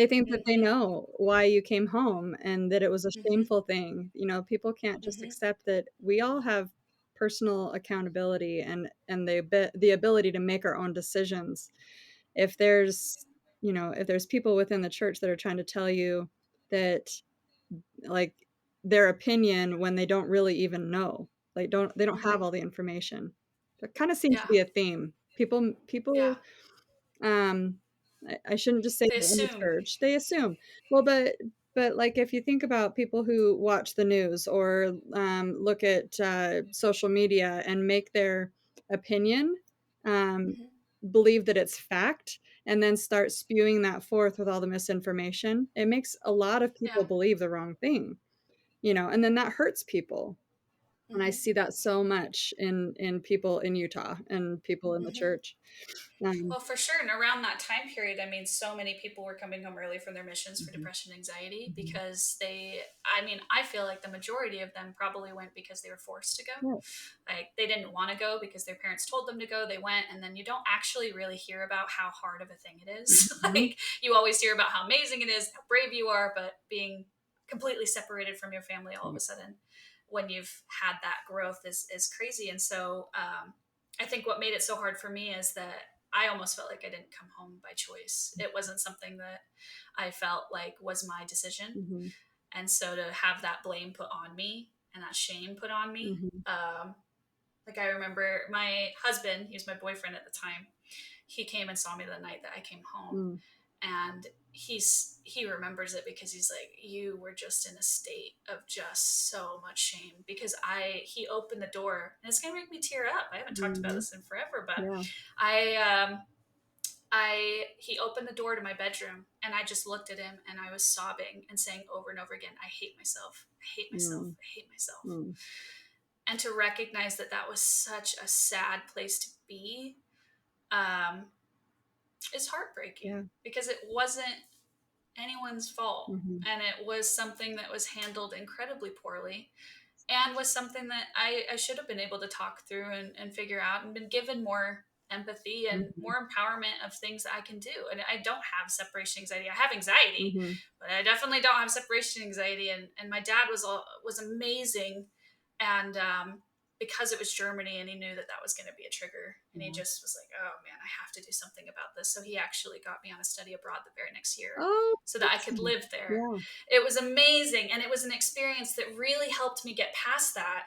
think that they Mm-hmm, know why you came home and that it was a mm-hmm, shameful thing. People can't just mm-hmm. accept that we all have personal accountability and the ability to make our own decisions. If there's people within the church that are trying to tell you that, like, their opinion when they don't really even know, like, they don't have Mm-hmm. all the information. That kind of seems to Yeah, be a theme. People, yeah. um, I shouldn't just say They that in the assume. church, they assume. Well, but, like, if you think about people who watch the news or, look at, social media and make their opinion, um, Mm-hmm. believe that it's fact, and then start spewing that forth with all the misinformation, it makes a lot of Yeah. people believe the wrong thing, and then that hurts people. And I see that so much in people in Utah and people in the Hmm. church. Um, Well, for sure. And around that time period, I mean, so many people were coming home early from their missions for mhm, depression and anxiety mhm. because I mean, I feel like the majority of them probably went because they were forced to go. Right. Like they didn't want to go because their parents told them to go. They went, and then you don't actually really hear about how hard of a thing it is. Mhm, Like you always hear about how amazing it is, how brave you are, but being completely separated from your family all of a right. sudden when you've had that growth is crazy. And so I think what made it so hard for me is that I almost felt like I didn't come home by choice. It wasn't something that I felt like was my decision. Mhm, And so to have that blame put on me and that shame put on me, mhm, like I remember my husband, he was my boyfriend at the time. He came and saw me the night that I came home, mm, and he remembers it because he's like, you were just in a state of just so much shame because I he opened the door, and it's gonna make me tear up. I haven't talked about mhm. this in forever, but Yeah. I he opened the door to my bedroom, and I just looked at him and I was sobbing and saying over and over again, I hate myself. I hate myself. Mm, I hate myself. mm, And to recognize that that was such a sad place to be um, is heartbreaking yeah. because it wasn't anyone's fault. Mhm, And it was something that was handled incredibly poorly and was something that I should have been able to talk through and figure out and been given more empathy and mhm, more empowerment of things that I can do. And I don't have separation anxiety. I have anxiety, mhm, but I definitely don't have separation anxiety. And my dad was amazing, and because it was Germany and he knew that that was going to be a trigger, and he yeah. just was like, "Oh man, I have to do something about this." So he actually got me on a study abroad the very next year, Oh, so that I could awesome. live there. Yeah. It was amazing, and it was an experience that really helped me get past that.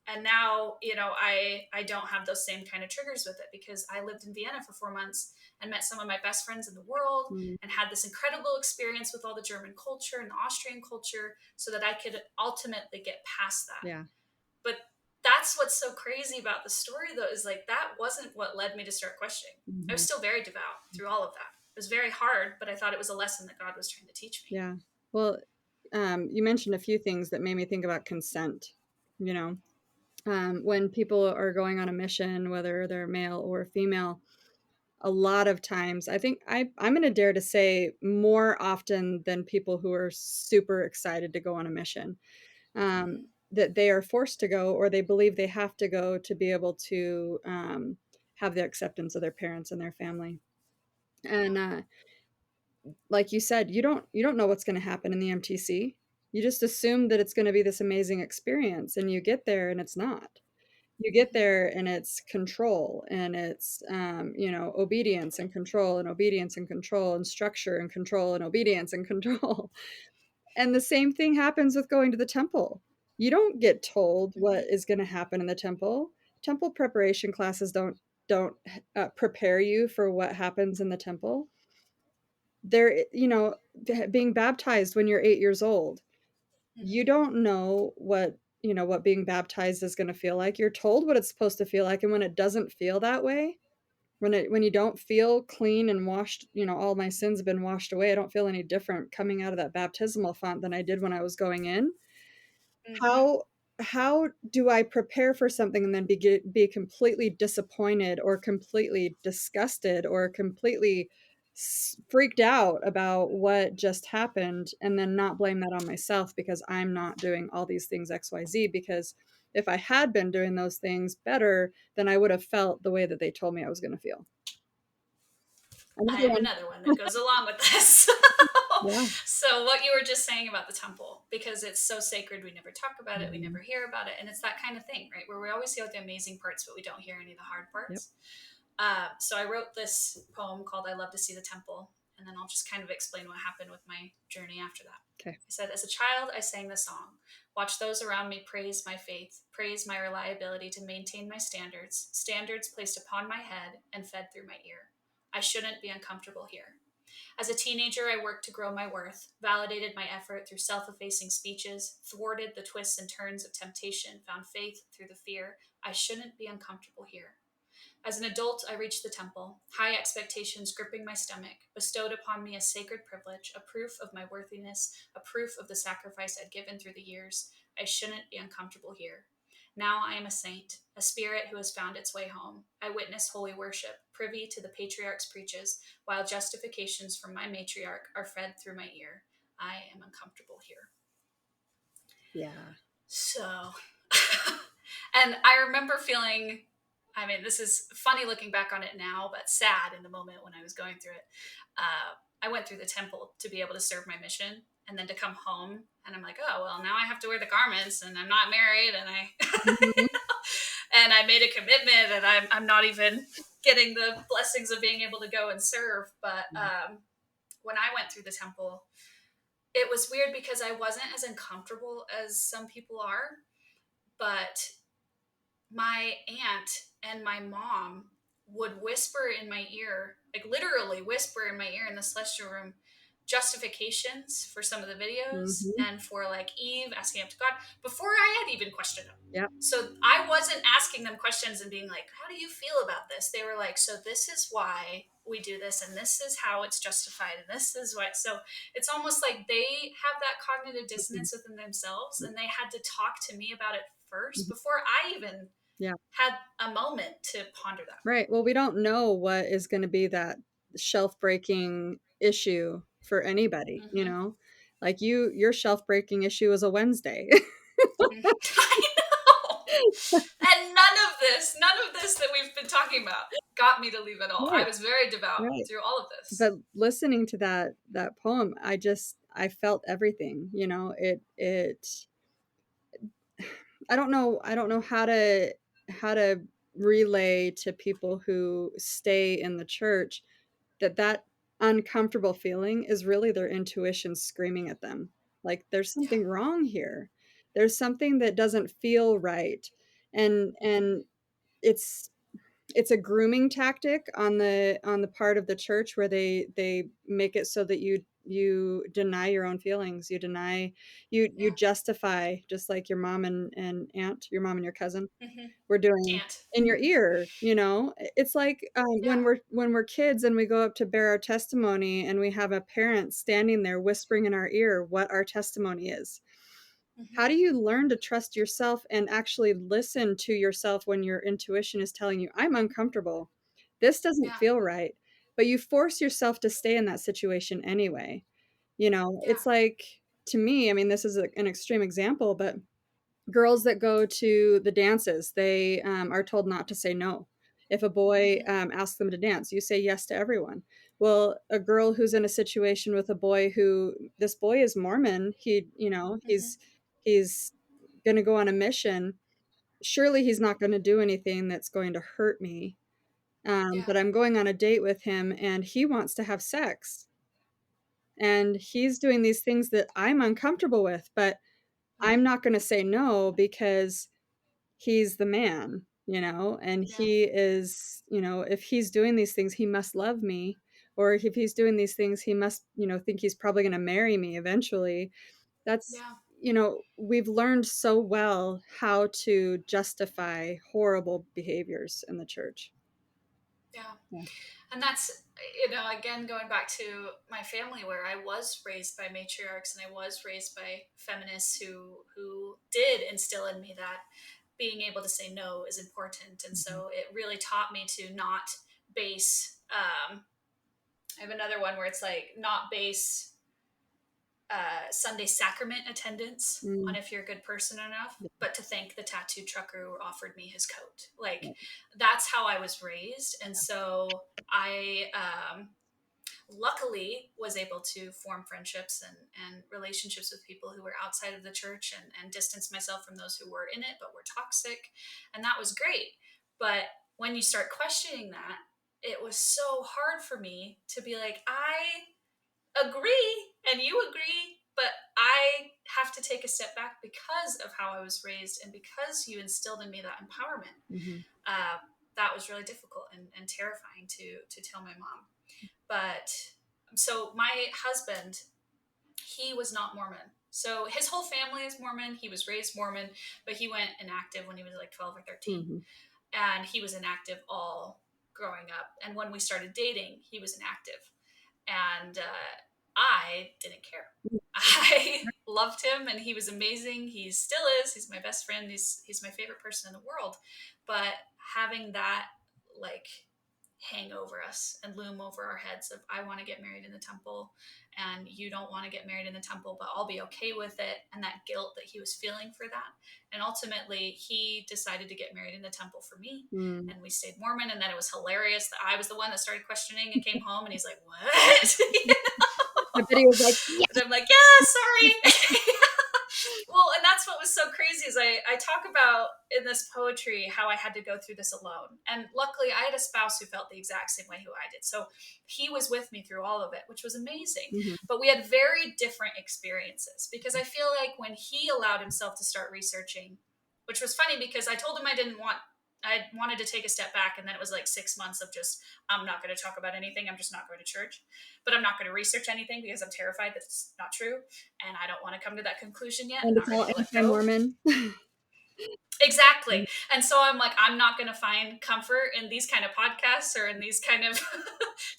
And now, you know, I don't have those same kind of triggers with it because I lived in Vienna for 4 months and met some of my best friends in the world Mm, and had this incredible experience with all the German culture and the Austrian culture so that I could ultimately get past that. yeah. But that's what's so crazy about the story, though, is like that wasn't what led me to start questioning. I was Mhm. still very devout through all of that. It was very hard, but I thought it was a lesson that God was trying to teach me. Yeah. Well, you mentioned a few things that made me think about consent. You know, when people are going on a mission, whether they're male or female, a lot of times, I think I'm going to dare to say more often than people who are super excited to go on a mission, Mm-hmm. that they are forced to go or they believe they have to go to be able to have the acceptance of their parents and their family. Yeah. And like you said, you don't know what's going to happen in the MTC. You just assume that it's going to be this amazing experience, and you get there, and it's not. You get Mm-hmm. there, and it's control, and it's obedience and control, and obedience and control, and structure and control, and obedience and control. And the same thing happens with going to the temple. You don't get told what Mm-hmm. is going to happen in the temple. Temple preparation classes don't prepare you for what happens in the temple. There, being baptized when you're 8 years old, you Mm-hmm. don't know what being baptized is going to feel like. You're told what it's supposed to feel like, and when it doesn't feel that way, when you don't feel clean and washed, all my sins have been washed away. I don't feel any different coming out of that baptismal font than I did when I was going in. Mm-hmm. How do I prepare for something and then be completely disappointed or completely disgusted or completely freaked out about what just happened, and then not blame that on myself because I'm not doing all these things XYZ? Because if I had been doing those things better, then I would have felt the way that they told me I was going to feel. I Another have one. another one that goes along with this. Yeah. So, what you were just saying about the temple, because it's so sacred, we never talk about it, we Mhm. never hear about it. And it's that kind of thing, right? Where we always see all the amazing parts, but we don't hear any of the hard Yep. parts. So, I wrote this poem called I Love to See the Temple. And then I'll just kind of explain what happened with my journey after that. Okay. I said, as a child, I sang the song. Watch those around me praise my faith, praise my reliability to maintain my standards, standards placed upon my head and fed through my ear. I shouldn't be uncomfortable here. As a teenager, I worked to grow my worth, validated my effort through self effacing speeches, thwarted the twists and turns of temptation, found faith through the fear. I shouldn't be uncomfortable here. As an adult, I reached the temple, high expectations gripping my stomach, bestowed upon me a sacred privilege, a proof of my worthiness, a proof of the sacrifice I'd given through the years. I shouldn't be uncomfortable here. Now I am a saint, a spirit who has found its way home. I witness holy worship, privy to the patriarch's preaches, while justifications from my matriarch are fed through my ear. I am uncomfortable here. Yeah. So, and I remember feeling, I mean, this is funny looking back on it now, but sad in the moment when I was going through it. I went through the temple to be able to serve my mission, and then to come home, and I'm like, oh, well, now I have to wear the garments, and I'm not married, and Mhm. and I made a commitment, and I'm not even getting the blessings of being able to go and serve. But when I went through the temple, it was weird because I wasn't as uncomfortable as some people are, but my aunt and my mom would whisper in my ear, like literally whisper in my ear in the celestial room, justifications for some of the videos Mhm. and for like Eve asking up to God before I had even questioned them. Yep. So I wasn't asking them questions and being like, how do you feel about this? They were like, so this is why we do this, and this is how it's justified, and this is what. So it's almost like they have that cognitive Mhm. dissonance within themselves, and they had to talk to me about it first Mhm. before I even Yeah. had a moment to ponder that. Right. Well, we don't know what is going to be that shelf breaking issue for anybody, you Mm-hmm. know? Like your shelf breaking issue is a Wednesday. I know. And none of this that we've been talking about got me to leave at all. I Right. was very devout Right. through all of this. But listening to that poem, I felt everything, you know? It I don't know how to relay to people who stay in the church that that uncomfortable feeling is really their intuition screaming at them. Like, "There's Yeah. something wrong here. There's something that doesn't feel right." And Mm-hmm. it's it's a grooming tactic on the part of the church where they make it so that you deny your own feelings. You deny you Yeah. justify just like your mom and aunt, your mom and your cousin Mm-hmm. were doing And in your ear, you know? It's like, yeah. when we're kids and we go up to bear our testimony and we have a parent standing there whispering in our ear what our testimony is. How Mm-hmm. do you learn to trust yourself and actually listen to yourself when your intuition is telling you, "I'm uncomfortable. This doesn't Yeah. feel right." But you force yourself to stay in that situation anyway. You know, Yeah. it's like, to me, I mean, this is an extreme example, but girls that go to the dances, they are told not to say no. If a boy Mm-hmm. asks them to dance, you say yes to everyone. Well, a girl who's in a situation with a boy who, this boy is Mormon, he, you know, Mm-hmm. he's going to go on a mission. Surely he's not going to do anything that's going to hurt me. Yeah. But I'm going on a date with him and he wants to have sex. And he's doing these things that I'm uncomfortable with, but I'm Mm-hmm. not going to say no because he's the man, you know, and Yeah. he is, you know, if he's doing these things, he must love me. Or if he's doing these things, he must, you know, think he's probably going to marry me eventually. That's, Yeah. you know, we've learned so well how to justify horrible behaviors in the church. Yeah. Yeah. And that's, again, going back to my family where I was raised by matriarchs and I was raised by feminists who did instill in me that being able to say no is important. And Mhm. so it really taught me to not base, I have another one where it's like not base Sunday sacrament attendance on Mm, if you're a good person enough, yeah, but to thank the tattoo trucker who offered me his coat. Like yeah, that's how I was raised. And so I luckily was able to form friendships and relationships with people who were outside of the church and distance myself from those who were in it but were toxic. And that was great. But when you start questioning that, it was so hard for me to be like, I agree and you agree, but I have to take a step back because of how I was raised and because you instilled in me that empowerment. mhm, Uh, that was really difficult and terrifying to tell my mom. But so my husband, he was not Mormon. So his whole family is Mormon. He was raised Mormon, but he went inactive when he was like 12 or 13. mhm, and he was inactive all growing up. And when we started dating, he was inactive, and I didn't care. I loved him, and he was amazing. He still is. He's my best friend. He's my favorite person in the world. But having that like hang over us and loom over our heads of I want to get married in the temple and you don't want to get married in the temple, but I'll be okay with it, and that guilt that he was feeling for that. And ultimately he decided to get married in the temple for me, Mm. and we stayed Mormon. And then it was hilarious that I was the one that started questioning and came home and he's like, what? I bet he was like, And I'm like, yeah, sorry. Well, and that's what was so crazy is I talk about in this poetry how I had to go through this alone. And luckily I had a spouse who felt the exact same way who I did. So he was with me through all of it, which was amazing. mm-hmm, But we had very different experiences because I feel like when he allowed himself to start researching, which was funny because I told him I wanted to take a step back, and then it was like 6 months of just, I'm not going to talk about anything. I'm just not going to church, but I'm not going to research anything because I'm terrified that it's not true. And I don't want to come to that conclusion yet. I'm and it's not all ready to let go. anti-Mormon. Exactly. And so I'm like, I'm not going to find comfort in these kind of podcasts or in these kind of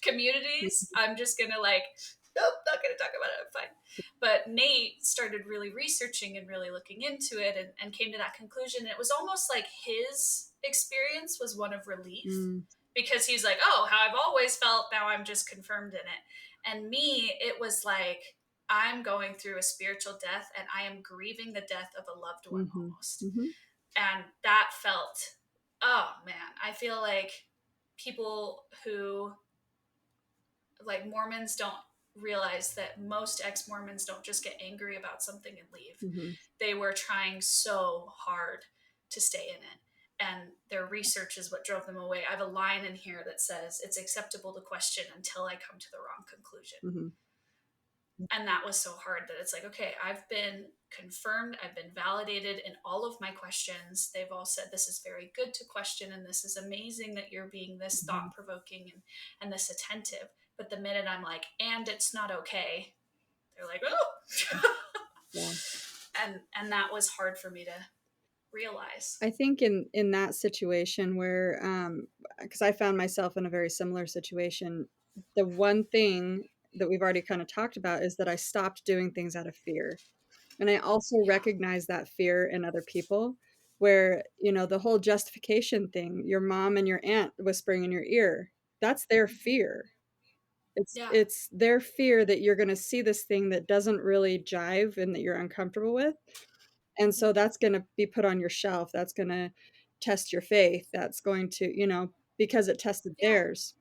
communities. I'm just going to like, nope, not going to talk about it. I'm fine. But Nate started really researching and really looking into it, and came to that conclusion. And it was almost like his experience was one of relief Mm, because he's like, oh, how I've always felt, now I'm just confirmed in it. And me, it was like, I'm going through a spiritual death and I am grieving the death of a loved one mm-hmm, almost. mm-hmm, And that felt, oh man, I feel like people who like Mormons don't realize that most ex-Mormons don't just get angry about something and leave. mm-hmm, They were trying so hard to stay in it, and their research is what drove them away. I have a line in here that says it's acceptable to question until I come to the wrong conclusion. mm-hmm, And that was so hard that it's like, okay, I've been confirmed, I've been validated in all of my questions. They've all said this is very good to question, and this is amazing that you're being this mm-hmm. thought-provoking and this attentive. But the minute I'm like, and it's not okay, they're like, oh. Yeah. And that was hard for me to realize. I think in that situation where, because I found myself in a very similar situation, the one thing that we've already kind of talked about is that I stopped doing things out of fear. And I also Yeah. recognize that fear in other people where, the whole justification thing, your mom and your aunt whispering in your ear, that's their fear. It's Yeah. it's their fear that you're going to see this thing that doesn't really jive and that you're uncomfortable with. And so that's going to be put on your shelf. That's going to test your faith. That's going to, because it tested Yeah. theirs.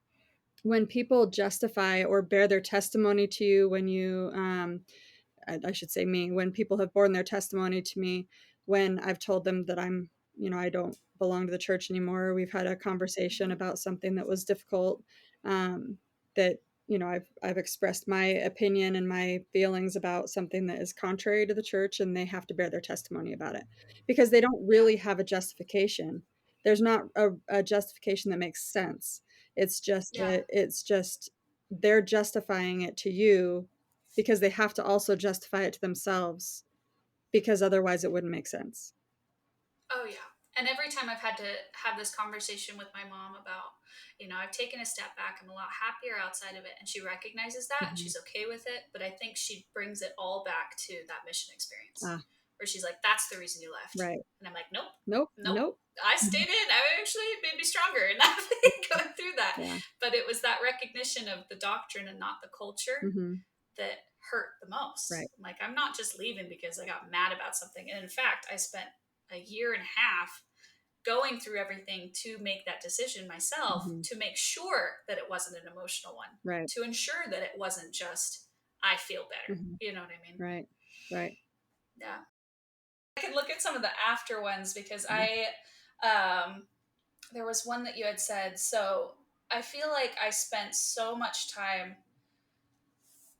When people justify or bear their testimony to you, when you, I should say me, when people have borne their testimony to me, when I've told them that I don't belong to the church anymore. We've had a conversation about something that was difficult, that, I've expressed my opinion and my feelings about something that is contrary to the church, and they have to bear their testimony about it because they don't Yeah. really have a justification. There's not a justification that makes sense. Yeah. It's just they're justifying it to you because they have to also justify it to themselves because otherwise it wouldn't make sense. Oh yeah. And every time I've had to have this conversation with my mom about, I've taken a step back. I'm a lot happier outside of it. And she recognizes that and Mhm. she's okay with it. But I think she brings it all back to that mission experience Ah, where she's like, that's the reason you left. right. And I'm like, nope, Nope, nope. nope. I Mhm. stayed in. I actually made me stronger in that going through that. Yeah. But it was that recognition of the doctrine and not the culture Mhm. that hurt the most. Right. Like, I'm not just leaving because I got mad about something. And in fact, I spent a year and a half going through everything to make that decision myself, Mhm. to make sure that it wasn't an emotional one, Right. to ensure that it wasn't just, I feel better. Mhm. You know what I mean? Right. Right. Yeah. I can look at some of the after ones because Yeah. there was one that you had said. So I feel like I spent so much time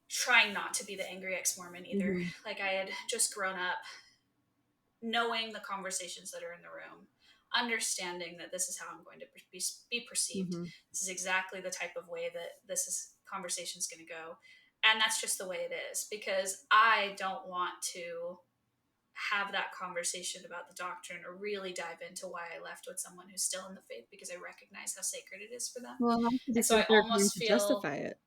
trying not to be the angry ex-Mormon either. Mhm. Like I had just grown up knowing the conversations that are in the room, understanding that this is how I'm going to be perceived. Mhm. This is exactly the type of way that conversation is going to go. And that's just the way it is because I don't want to have that conversation about the doctrine or really dive into why I left with someone who's still in the faith, because I recognize how sacred it is for them. Well, also And so because I they're trying almost to feel, justify it.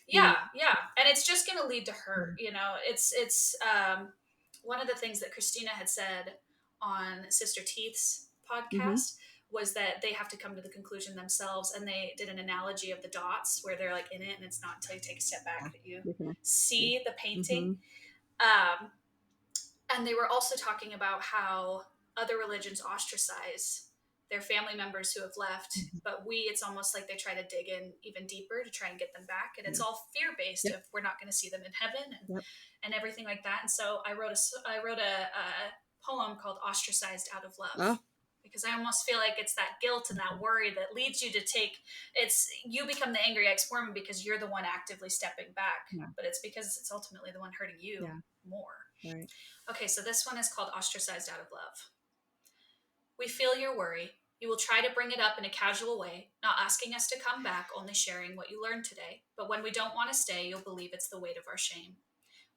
yeah, yeah, and it's just going to lead to hurt. Mm. It's one of the things that Christina had said on Sister Teeth's Mhm. podcast was that they have to come to the conclusion themselves, and they did an analogy of the dots where they're like in it, and it's not until you take a step Yeah. back that you You can actually. see the painting. Mhm. Um, and they were also talking about how other religions ostracize their family members who have left, Mhm. but it's almost like they try to dig in even deeper to try and get them back, and it's Yeah. all fear based Yep. of we're not going to see them in heaven, Yep. and everything like that. And so I wrote a poem called Ostracized Out of Love, Oh, because I almost feel like it's that guilt and that worry that leads you to take, it's you become the angry ex-Mormon because you're the one actively stepping back, yeah. but it's because it's ultimately the one hurting you Yeah. more. Right. Okay, so this one is called Ostracized Out of Love. We feel your worry. You will try to bring it up in a casual way, not asking us to come back, only sharing what you learned today. But when we don't want to stay, you'll believe it's the weight of our shame.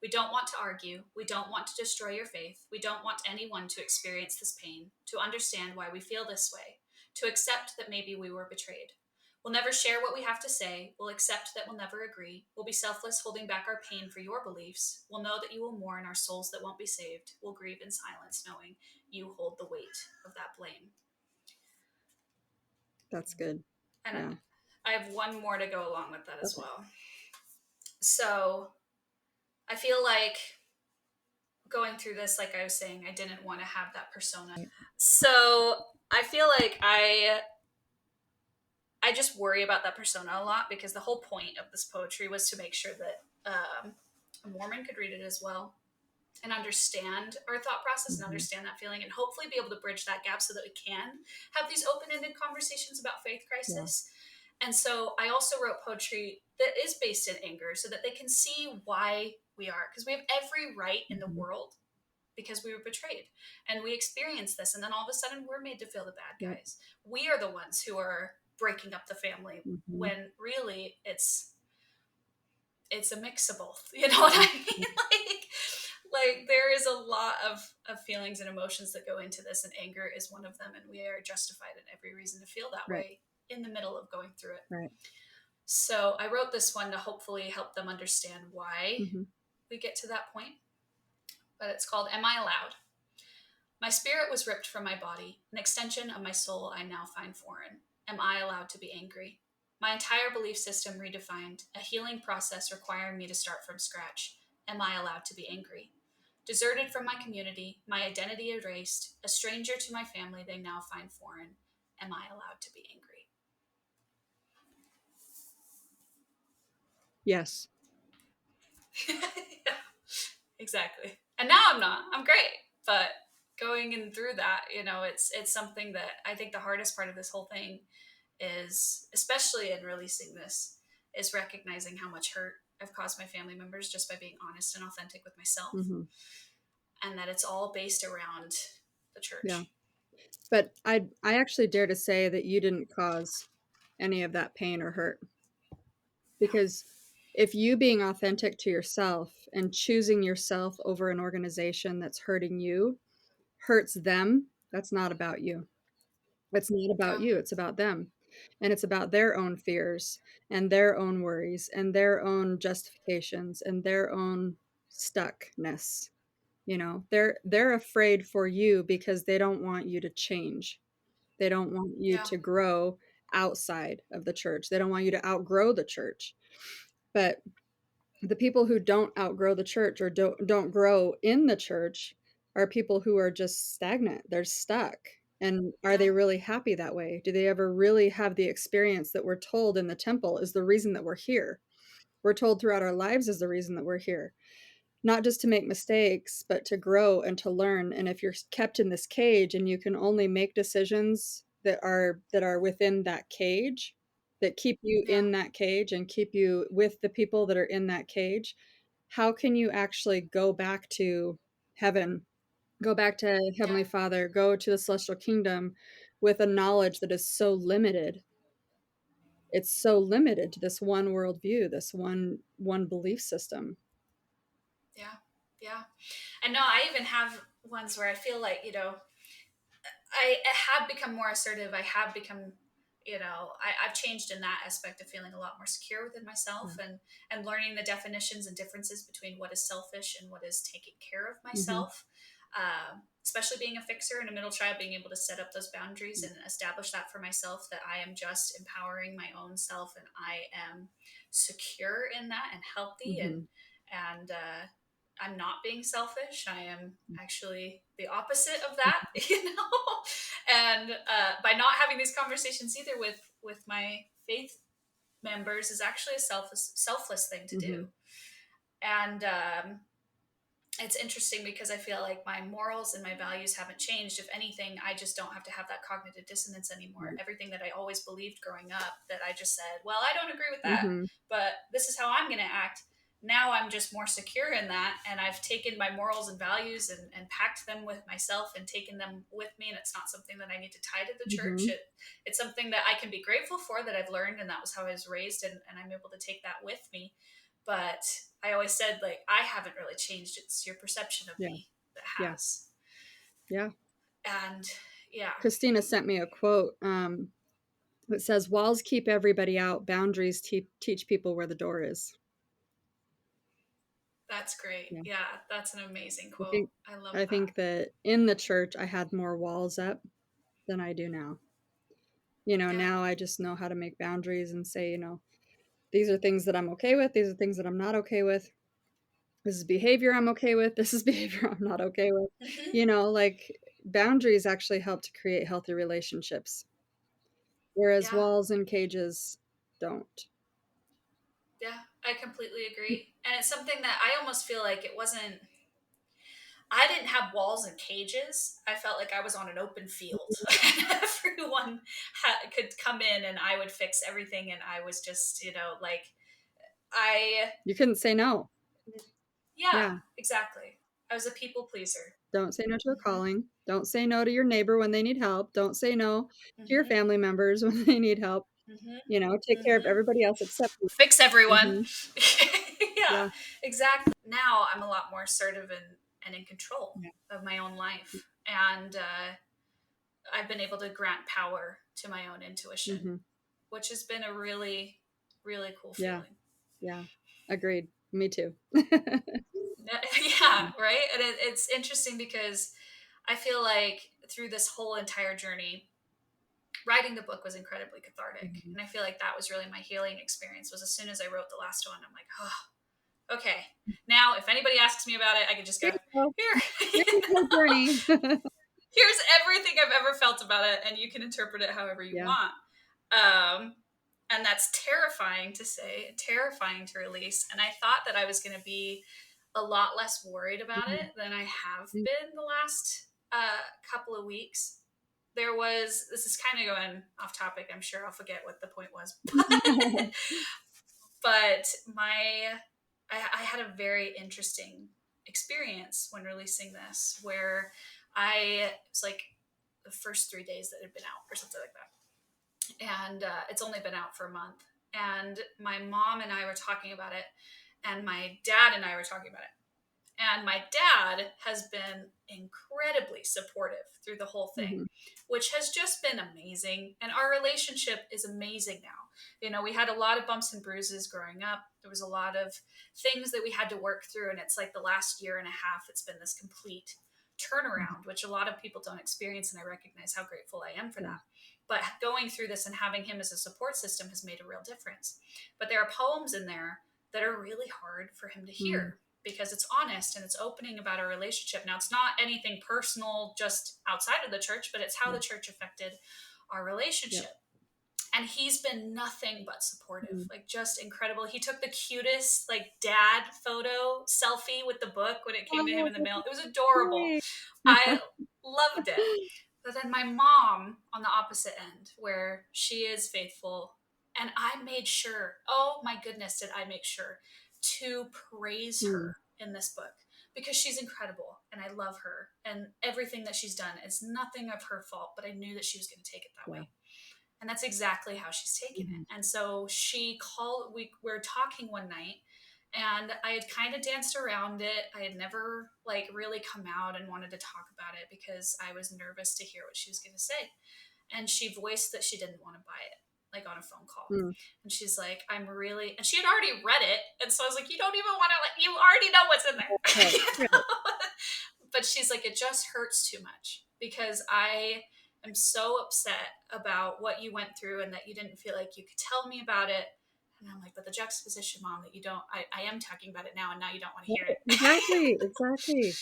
We don't want to argue. We don't want to destroy your faith. We don't want anyone to experience this pain, to understand why we feel this way, to accept that maybe we were betrayed. We'll never share what we have to say. We'll accept that we'll never agree. We'll be selfless, holding back our pain for your beliefs. We'll know that you will mourn our souls that won't be saved. We'll grieve in silence, knowing you hold the weight of that blame. That's good. And Yeah. I have one more to go along with that as Okay. well. So I feel like going through this, like I was saying, I didn't want to have that persona. Right. So I feel like I just worry about that persona a lot, because the whole point of this poetry was to make sure that a Mormon could read it as well and understand our thought process and Mhm. understand that feeling, and hopefully be able to bridge that gap so that we can have these open-ended conversations about faith Yeah. crisis. And so I also wrote poetry that is based in anger so that they can see why we are, because we have every right in the Mhm. world, because we were betrayed and we experienced this, and then all of a sudden we're made to feel the bad Yep. guys. We are the ones who are breaking up the family, Mhm. when really it's a mix of both. You know what Yeah. I mean? Yep. Like there is a lot of feelings and emotions that go into this, and anger is one of them, and we are justified in every reason to feel that Right. way in the middle of going through it. Right. So I wrote this one to hopefully help them understand why Mhm. we get to that point. But it's called Am I Allowed? My spirit was ripped from my body, an extension of my soul I now find foreign. Am I allowed to be angry? My entire belief system redefined, a healing process requiring me to start from scratch. Am I allowed to be angry? Deserted from my community, my identity erased, a stranger to my family they now find foreign. Am I allowed to be angry? Yes. Yeah, exactly. And now I'm not. I'm great. But going in through that, it's something that I think the hardest part of this whole thing is, especially in releasing this, is recognizing how much hurt I've caused my family members just by being honest and authentic with myself, Mhm. and that it's all based around the Yeah. church. But I actually dare to say that you didn't cause any of that pain or hurt, Yeah, because if you being authentic to yourself and choosing yourself over an organization that's hurting you hurts them, that's not about you. It's not about yeah, you, it's about them. And it's about their own fears and their own worries and their own justifications and their own stuckness. They're afraid for you because they don't want you to change. They don't want you yeah, to grow outside of the church. They don't want you to outgrow the church. But the people who don't outgrow the church or don't grow in the church are people who are just stagnant. They're stuck. And are yeah, they really happy that way? Do they ever really have the experience that we're told in the temple is the reason that we're here? We're told throughout our lives is the reason that we're here, not just to make mistakes, but to grow and to learn. And if you're kept in this cage and you can only make decisions that are within that cage, that keep you yeah, in that cage and keep you with the people that are in that cage, how can you actually go back to heaven, go back to yeah, Heavenly Father, go to the celestial kingdom with a knowledge that is so limited? It's so limited to this one worldview, this one belief system. yeah, Yeah. And no, I even have ones where I feel like, I have become more assertive. I have become, I've changed in that aspect of feeling a lot more secure within myself, Yeah. and learning the definitions and differences between what is selfish and what is taking care of Mhm. myself. Especially being a fixer and a middle child, being able to set up those boundaries and establish that for myself, that I am just empowering my own self and I am secure in that and healthy, Mhm. and I'm not being selfish. I am actually the opposite of that, you know. And by not having these conversations either with my faith members is actually a selfless thing to do. Mhm. And it's interesting because I feel like my morals and my values haven't changed. If anything, I just don't have to have that cognitive dissonance anymore. Right. Everything that I always believed growing up, that I just said, well, I don't agree with that, Mhm. but this is how I'm going to act. Now I'm just more secure in that. And I've taken my morals and values and packed them with myself and taken them with me. And it's not something that I need to tie to the church. Mhm. It's something that I can be grateful for, that I've learned. And that was how I was raised. And I'm able to take that with me. But I always said, like, I haven't really changed. It's your perception of Yeah. me that Yeah. has. Yeah. And yeah, Christina sent me a quote. It says, "Walls keep everybody out. Boundaries teach people where the door is." that's great. Yeah. Yeah, that's an amazing I quote. think I love I that. think that in the church I had more walls up than I do now. You know, Yeah. now I just know how to make boundaries and say, these are things that I'm okay with, these are things that I'm not okay with. This is behavior I'm okay with, this is behavior I'm not okay with. Hmm. Like boundaries actually help to create healthy relationships, whereas Yeah. walls and cages don't. Yeah. I completely agree. And it's something that I almost feel like it wasn't, I didn't have walls and cages. I felt like I was on an open field. Everyone could come in and I would fix everything. And I was just, like, I, You couldn't say no. yeah, Yeah. exactly. I was a people pleaser. Don't say no to a Hmm. calling. Don't say no to your neighbor when they need help. Don't say no to your Hmm. family members when they need help. Hmm. Take care of Hmm. everybody else except you. Fix everyone. Hmm. Yeah, Yeah. exactly. Now I'm a lot more assertive and in control Yeah. of my own life. And I've been able to grant power to my own intuition, Hmm. which has been a really, really cool Yeah. feeling. Yeah. Agreed. Me too. Yeah, right? And it's interesting because I feel like through this whole entire journey, writing the book was incredibly cathartic. Mhm. And I feel like that was really my healing experience. Was as soon as I wrote the last one, I'm like, oh, okay. Now, if anybody asks me about it, I can just go, Here you go. here, Here's my journey. here's everything I've ever felt about it, and you can interpret it however you Yeah. want. Um, and that's terrifying to say, terrifying to release. And I thought that I was going to be a lot less worried about Mhm. it than I have been the last couple of weeks. This is kind of going off topic. I'm sure I'll forget what the point was, but I had a very interesting experience when releasing this, where it was like the first 3 days that it had been out or something like that, and it's only been out for a month. And my mom and I were talking about it, and my dad and I were talking about it. And my dad has been incredibly supportive through the whole thing, Mhm. which has just been amazing. And our relationship is amazing now. We had a lot of bumps and bruises growing up. There was a lot of things that we had to work through. And it's like the last year and a half, it's been this complete Mhm. turnaround, which a lot of people don't experience. And I recognize how grateful I am for Yeah. that. But going through this and having him as a support system has made a real difference. But there are poems in there that are really hard for him to Mm. hear, because it's honest and it's opening about our relationship. Now, it's not anything personal just outside of the church, but it's how Yeah. the church affected our Yep. relationship. And he's been nothing but supportive, Mm. like just incredible. He took the cutest like dad photo selfie with the book when it came to him Oh, in the mail. It was adorable. yay. I loved it. But then my mom on the opposite end, where she is faithful, and I made sure, oh my goodness, did I make sure to praise Mm. her in this book, because she's incredible and I love her, and everything that she's done is nothing of her fault, but I knew that she was going to take it that Yeah. way. And that's exactly how she's taken Mhm. it. And so she called, we were talking one night, And I had kind of danced around it. I had never like really come out and wanted to talk about it because I was nervous to hear what she was going to say. And she voiced that she didn't want to buy it, like on a phone call. Mm. And she's like, I'm really, and she had already read it. And so I was like, you don't even want to, like, you already know what's in there. Right, You right. know? But she's like, it just hurts too much because I am so upset about what you went through and that you didn't feel like you could tell me about it. And I'm like, but the juxtaposition, Mom, that you don't, I am talking about it now and now you don't want to hear Right, it. exactly, exactly.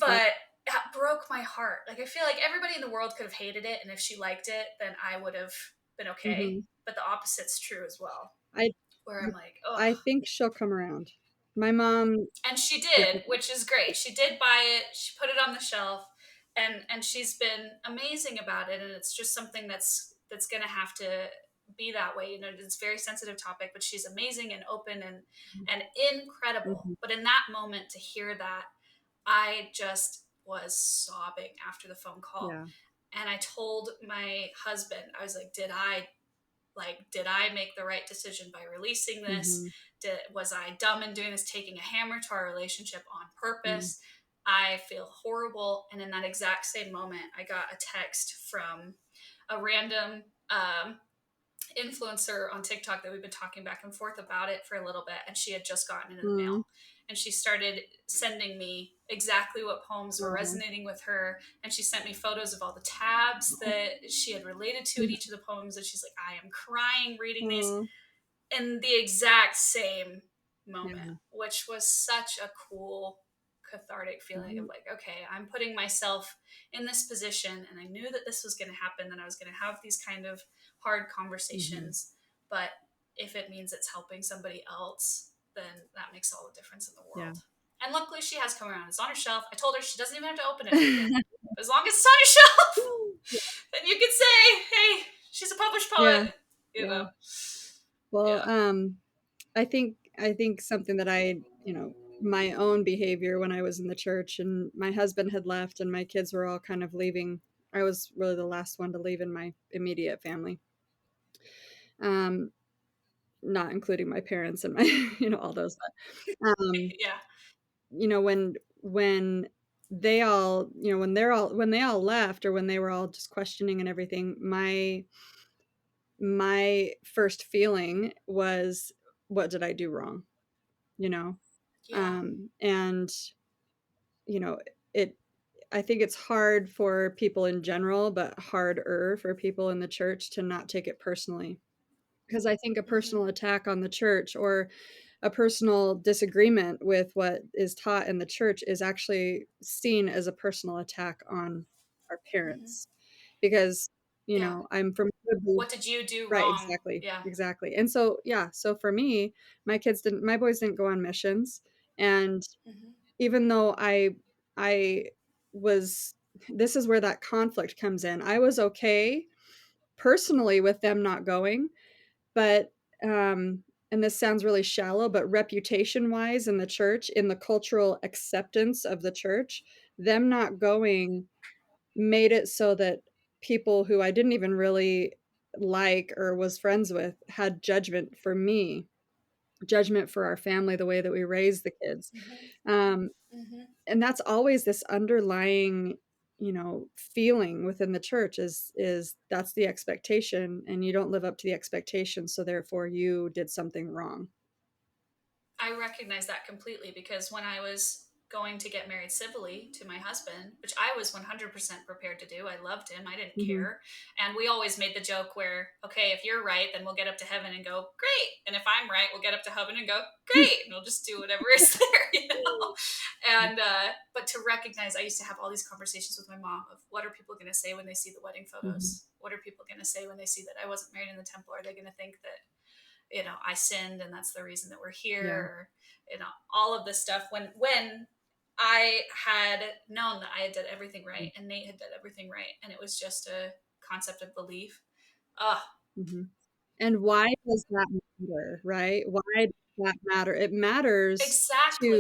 Yeah. But that broke my heart. Like, I feel like everybody in the world could have hated it. And if she liked it, then I would have been okay. Mhm. But the opposite's true as well, I where I'm like, oh, I think she'll come around. My mom, and she yeah, did, which is great. She did buy it. She put it on the shelf, and she's been amazing about it. And it's just something that's gonna have to be that way. You know, it's a very sensitive topic, but she's amazing and open and incredible. mhm, But in that moment, to hear that, I just was sobbing after the phone call. yeah, And I told my husband, I was like, did I make the right decision by releasing this? mhm, Was I dumb in doing this, taking a hammer to our relationship on mm, purpose? I feel horrible. And in that exact same moment, I got a text from a random influencer on TikTok that we've been talking back and forth about it for a little bit, and she had just gotten it in the mm, mail. And she started sending me exactly what poems were oh, resonating with her. And she sent me photos of all the tabs that she had related to in mhm, each of the poems. And she's like, I am crying reading these oh, in the exact same moment, yeah, which was such a cool, cathartic feeling of mhm, like, okay, I'm putting myself in this position, and I knew that this was going to happen, that I was going to have these kind of hard mhm, conversations. But if it means it's helping somebody else, then that makes all the difference in the yeah. world. And luckily, she has come around. It's on her shelf. I told her she doesn't even have to open it. As long as it's on your shelf, then you can say, hey, she's a published poet, Yeah, you yeah. know? Well, Yeah. I think something that my own behavior when I was in the church and my husband had left and my kids were all kind of leaving. I was really the last one to leave in my immediate family. Um, Not including my parents and my, all those. Um, Yeah. when they all, when they all left or when they were all just questioning and everything, my first feeling was, what did I do wrong? You know? Yeah. And you know, it I think it's hard for people in general, but harder for people in the church to not take it personally. Because I think a Mm-hmm. personal attack on the church or a personal disagreement with what is taught in the church is actually seen as a personal attack on our Mm-hmm. parents. Because, Yeah. I'm from good belief. What did you do Right, wrong? exactly, Yeah. exactly. And so, yeah, so for me, my boys didn't go on missions. And Mm-hmm. even though I was this is where that conflict comes in. I was okay personally with them not going, but and this sounds really shallow, but reputation wise in the church, in the cultural acceptance of the church, them not going made it so that people who I didn't even really like or was friends with had judgment for me, judgment for our family, the way that we raised the kids. Mm-hmm. Um, Mm-hmm. and that's always this underlying, feeling within the church is that's the expectation and you don't live up to the expectation, so therefore you did something wrong. I recognize that completely because when I was going to get married civilly to my husband, which I was 100% prepared to do, I loved him, I didn't Mhm. care. And we always made the joke where, okay, if you're right, then we'll get up to heaven and go, great. And if I'm right, we'll get up to heaven and go, great. And we'll just do whatever is there, you know? And, but to recognize, I used to have all these conversations with my mom of what are people going to say when they see the wedding Mhm. photos? What are people going to say when they see that I wasn't married in the temple? Are they going to think that I sinned and that's the reason that we're here, Yeah. or all of this stuff, when I had known that I had did everything right and Nate had did everything right, and it was just a concept of belief. Oh, Mhm. And why does that matter, right? Why does that matter? It matters exactly.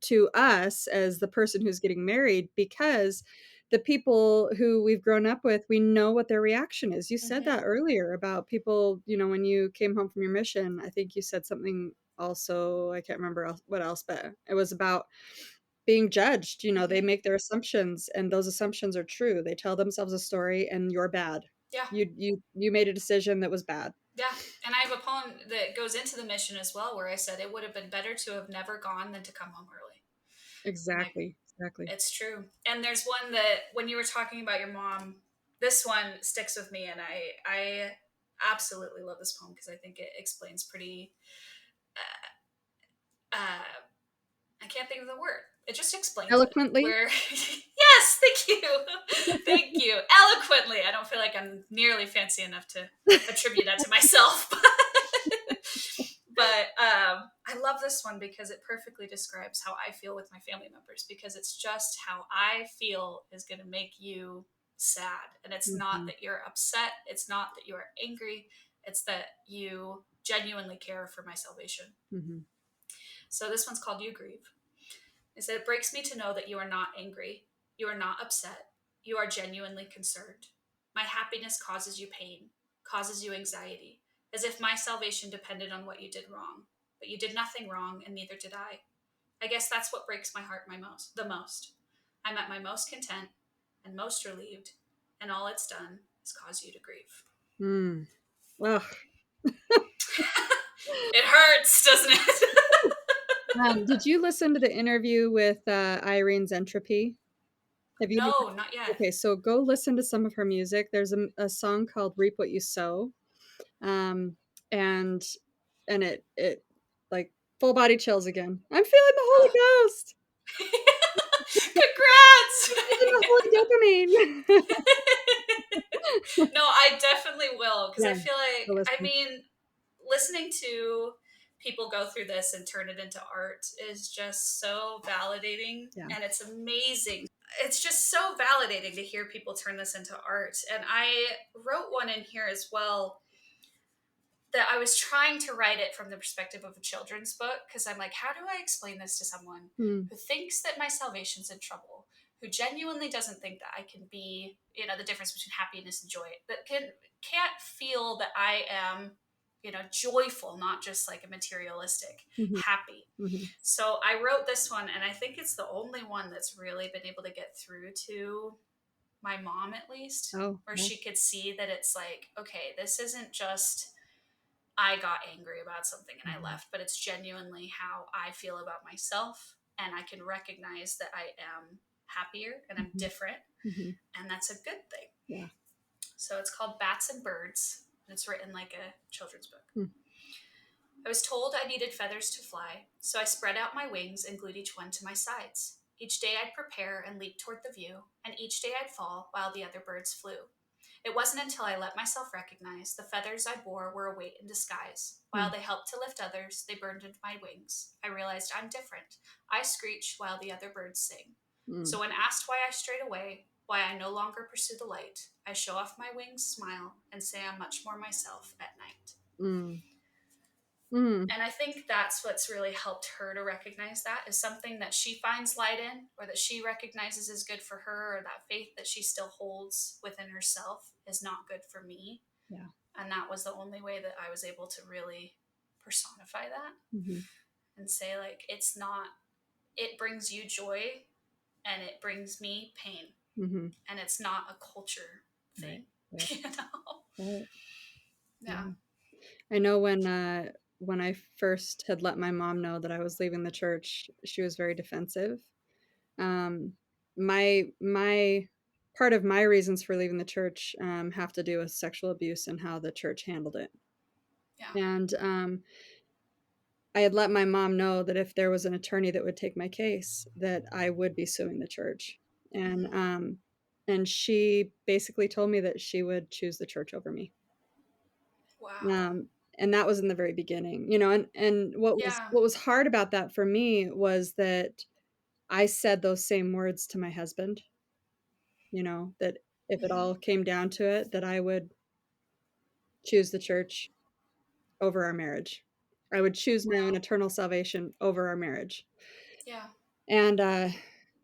to us as the person who's getting married because the people who we've grown up with, we know what their reaction is. You said Mm-hmm. that earlier about people, when you came home from your mission, I think you said something, also, I can't remember what else, but it was about being judged. They Mhm. make their assumptions, and those assumptions are true. They tell themselves a story, and you're bad. Yeah. You made a decision that was bad. Yeah. And I have a poem that goes into the mission as well, where I said it would have been better to have never gone than to come home early. And Exactly, exactly. it's true. And there's one that when you were talking about your mom, this one sticks with me, and I absolutely love this poem because I think it explains pretty. Uh, I can't think of the word. It just explains it. Eloquently? Where yes, thank you, thank you, eloquently. I don't feel like I'm nearly fancy enough to attribute that to myself, but I love this one because it perfectly describes how I feel with my family members. Because it's just how I feel is going to make you sad, and it's not Mhm, that you're upset. It's not that you are angry. It's that you genuinely care for my salvation. mhm, So this one's called "You Grieve." It said, "It breaks me to know that you are not angry. You are not upset. You are genuinely concerned. My happiness causes you pain, causes you anxiety, as if my salvation depended on what you did wrong. But you did nothing wrong, and neither did I. I guess that's what breaks my heart the most. I'm at my most content and most relieved, and all it's done is cause you to grieve." mm. Ugh. It hurts, doesn't it? Did you listen to the interview with, Irene's Entropy? Have you No, not yet. Okay, so go listen to some of her music. There's a song called "Reap What You Sow," um, and it like, full body chills again. I'm feeling the Holy Oh. Ghost. Congrats! I'm feeling the holy dopamine. No, I definitely will because I Yeah, feel go like, I listen. mean, listening to people go through this and turn it into art is just so validating, Yeah. and it's amazing. It's just so validating to hear people turn this into art. And I wrote one in here as well that I was trying to write it from the perspective of a children's book because I'm like, how do I explain this to someone Mm, who thinks that my salvation's in trouble, who genuinely doesn't think that I can be, the difference between happiness and joy, that can't feel that I am, joyful, not just like a materialistic mhm, happy. mhm. So I wrote this one, and I think it's the only one that's really been able to get through to my mom, at least, Oh, where yeah. she could see that it's like, okay, this isn't just I got angry about something and I Mhm, left, but it's genuinely how I feel about myself. And I can recognize that I am happier and I'm mhm, different. mhm. And that's a good thing. Yeah. So it's called Bats and Birds. And it's written like a children's book. Mm, I was told I needed feathers to fly, so I spread out my wings and glued each one to my sides. Each day I'd prepare and leap toward the view, and each day I'd fall while the other birds flew. It wasn't until I let myself recognize the feathers I bore were a weight in disguise. While mm, they helped to lift others, they burned into my wings. I realized I'm different. I screech while the other birds sing. mm, So when asked why I strayed away, why I no longer pursue the light, I show off my wings, smile, and say I'm much more myself at night. mm, mm, And I think that's what's really helped her to recognize that is something that she finds light in, or that she recognizes is good for her, or that faith that she still holds within herself is not good for me. yeah. And that was the only way that I was able to really personify that Mhm, and say, like, it's not, it brings you joy and it brings me pain. mhm. And it's not a culture Right, thing, right, you know? right. Yeah. Yeah. I know when I first had let my mom know that I was leaving the church, she was very defensive. Um, my part of my reasons for leaving the church, have to do with sexual abuse and how the church handled it. Yeah. And, I had let my mom know that if there was an attorney that would take my case, that I would be suing the church. And, Hmm. and she basically told me that she would choose the church over me. Wow. Um, and that was in the very beginning, and Yeah. what was hard about that for me was that I said those same words to my husband, that if it Hmm. all came down to it, that I would choose the church over our marriage. I would choose my own Wow. eternal salvation over our marriage. Yeah. And,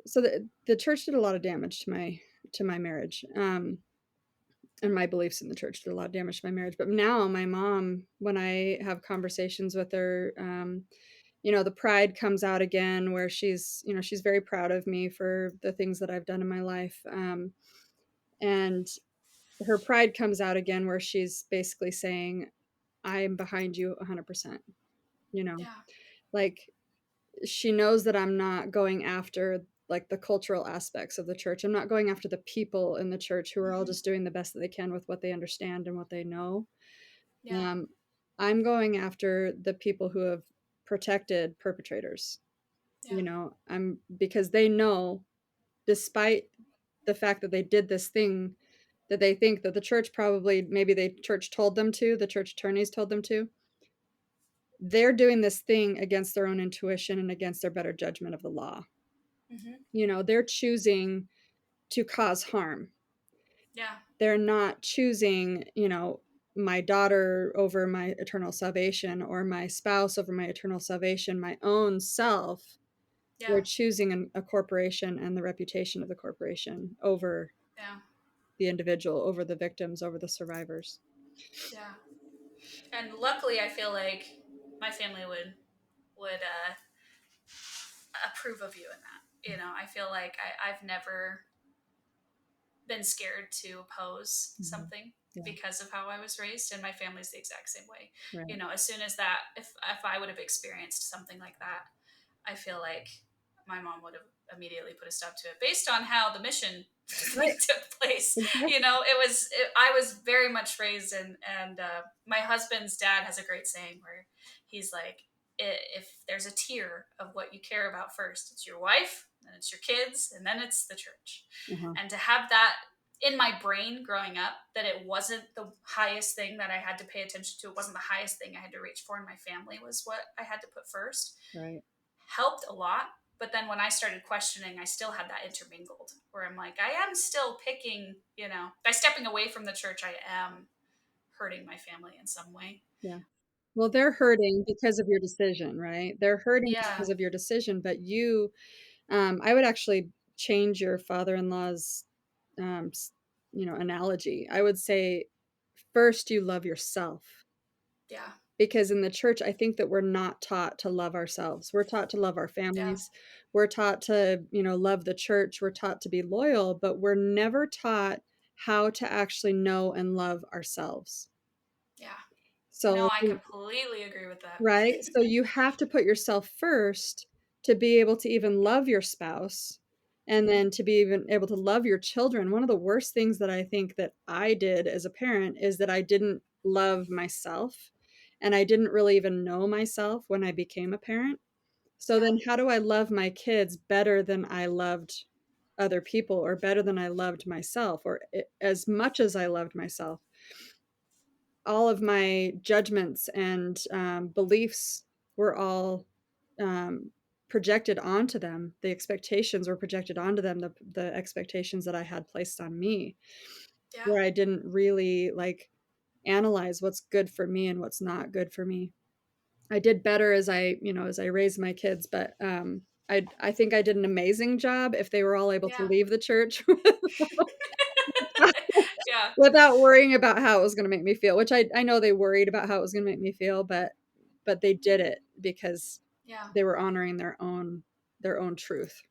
so the church did a lot of damage to my marriage. and my beliefs in the church did a lot of damage to my marriage. But now my mom, when I have conversations with her, the pride comes out again, where she's very proud of me for the things that I've done in my life. And her pride comes out again, where she's basically saying, I'm behind you 100%, you know, Yeah. like she knows that I'm not going after like the cultural aspects of the church. I'm not going after the people in the church who are all Hmm. just doing the best that they can with what they understand and what they know. Yeah. Um, I'm going after the people who have protected perpetrators, Yeah. I'm because they know, despite the fact that they did this thing that they think that the church probably, maybe the church told them to, the church attorneys told them to, they're doing this thing against their own intuition and against their better judgment of the law. Hmm. They're choosing to cause harm. Yeah. They're not choosing, my daughter over my eternal salvation, or my spouse over my eternal salvation, my own self. Yeah. They're choosing a corporation and the reputation of the corporation over Yeah. the individual, over the victims, over the survivors. Yeah. And luckily, I feel like my family would approve of you in that. You know, I feel like I've never been scared to oppose Mhm. something Yeah, because of how I was raised, and my family's the exact same way. You right. know, as soon as that, if I would have experienced something like that, I feel like my mom would have immediately put a stop to it based on how the mission thing Right. took place. Exactly. You know, I was very much raised in, and my husband's dad has a great saying where he's like, if there's a tier of what you care about first, it's your wife, then it's your kids, and then it's the church. Uh-huh. And to have that in my brain growing up, that it wasn't the highest thing that I had to pay attention to, it wasn't the highest thing I had to reach for in my family, was what I had to put first, Right. helped a lot. But then when I started questioning, I still had that intermingled where I'm like, I am still picking, by stepping away from the church, I am hurting my family in some way. Yeah. Well, they're hurting because of your decision, right? They're hurting Yeah. because of your decision, but I would actually change your father-in-law's, analogy. I would say, first you love yourself, Yeah. because in the church, I think that we're not taught to love ourselves. We're taught to love our Yeah. families. We're taught to, love the church. We're taught to be loyal, but we're never taught how to actually know and love ourselves. Yeah. No, So, I completely agree with that. right? So you have to put yourself first to be able to even love your spouse, and Hmm. then to be even able to love your children. One of the worst things that I think that I did as a parent is that I didn't love myself, and I didn't really even know myself when I became a parent. So Yeah. then how do I love my kids better than I loved other people, or better than I loved myself, or as much as I loved myself? All of my judgments and beliefs were all projected onto them. The expectations were projected onto them. The expectations that I had placed on me, Yeah. where I didn't really like analyze what's good for me and what's not good for me. I did better as I raised my kids, but I think I did an amazing job if they were all able to Yeah. leave the church Yeah. without worrying about how it was gonna make me feel, which I know they worried about how it was gonna make me feel, but they did it because Yeah. they were honoring their own truth.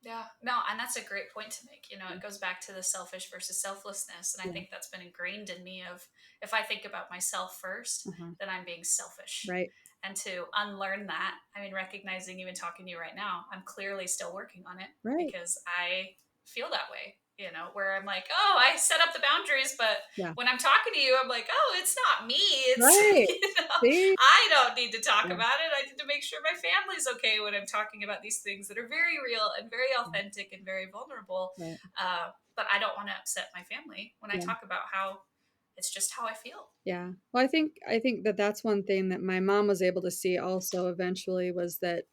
Yeah, no, and that's a great point to make. You know, it goes back to the selfish versus selflessness. And I Yeah, think that's been ingrained in me of, if I think about myself first, uh-huh. then I'm being selfish. Right, And to unlearn that, I mean, recognizing, even talking to you right now, I'm clearly still working on it right, because I feel that way, where I'm like, oh, I set up the boundaries, but yeah, when I'm talking to you, I'm like, oh, it's not me. It's, right, see? I don't need to talk Yeah, about it. I need to make sure my family's okay when I'm talking about these things that are very real and very yeah, authentic and very vulnerable. right, But I don't want to upset my family when I yeah. talk about how it's just how I feel. Yeah. Well, I think that that's one thing that my mom was able to see also eventually, was that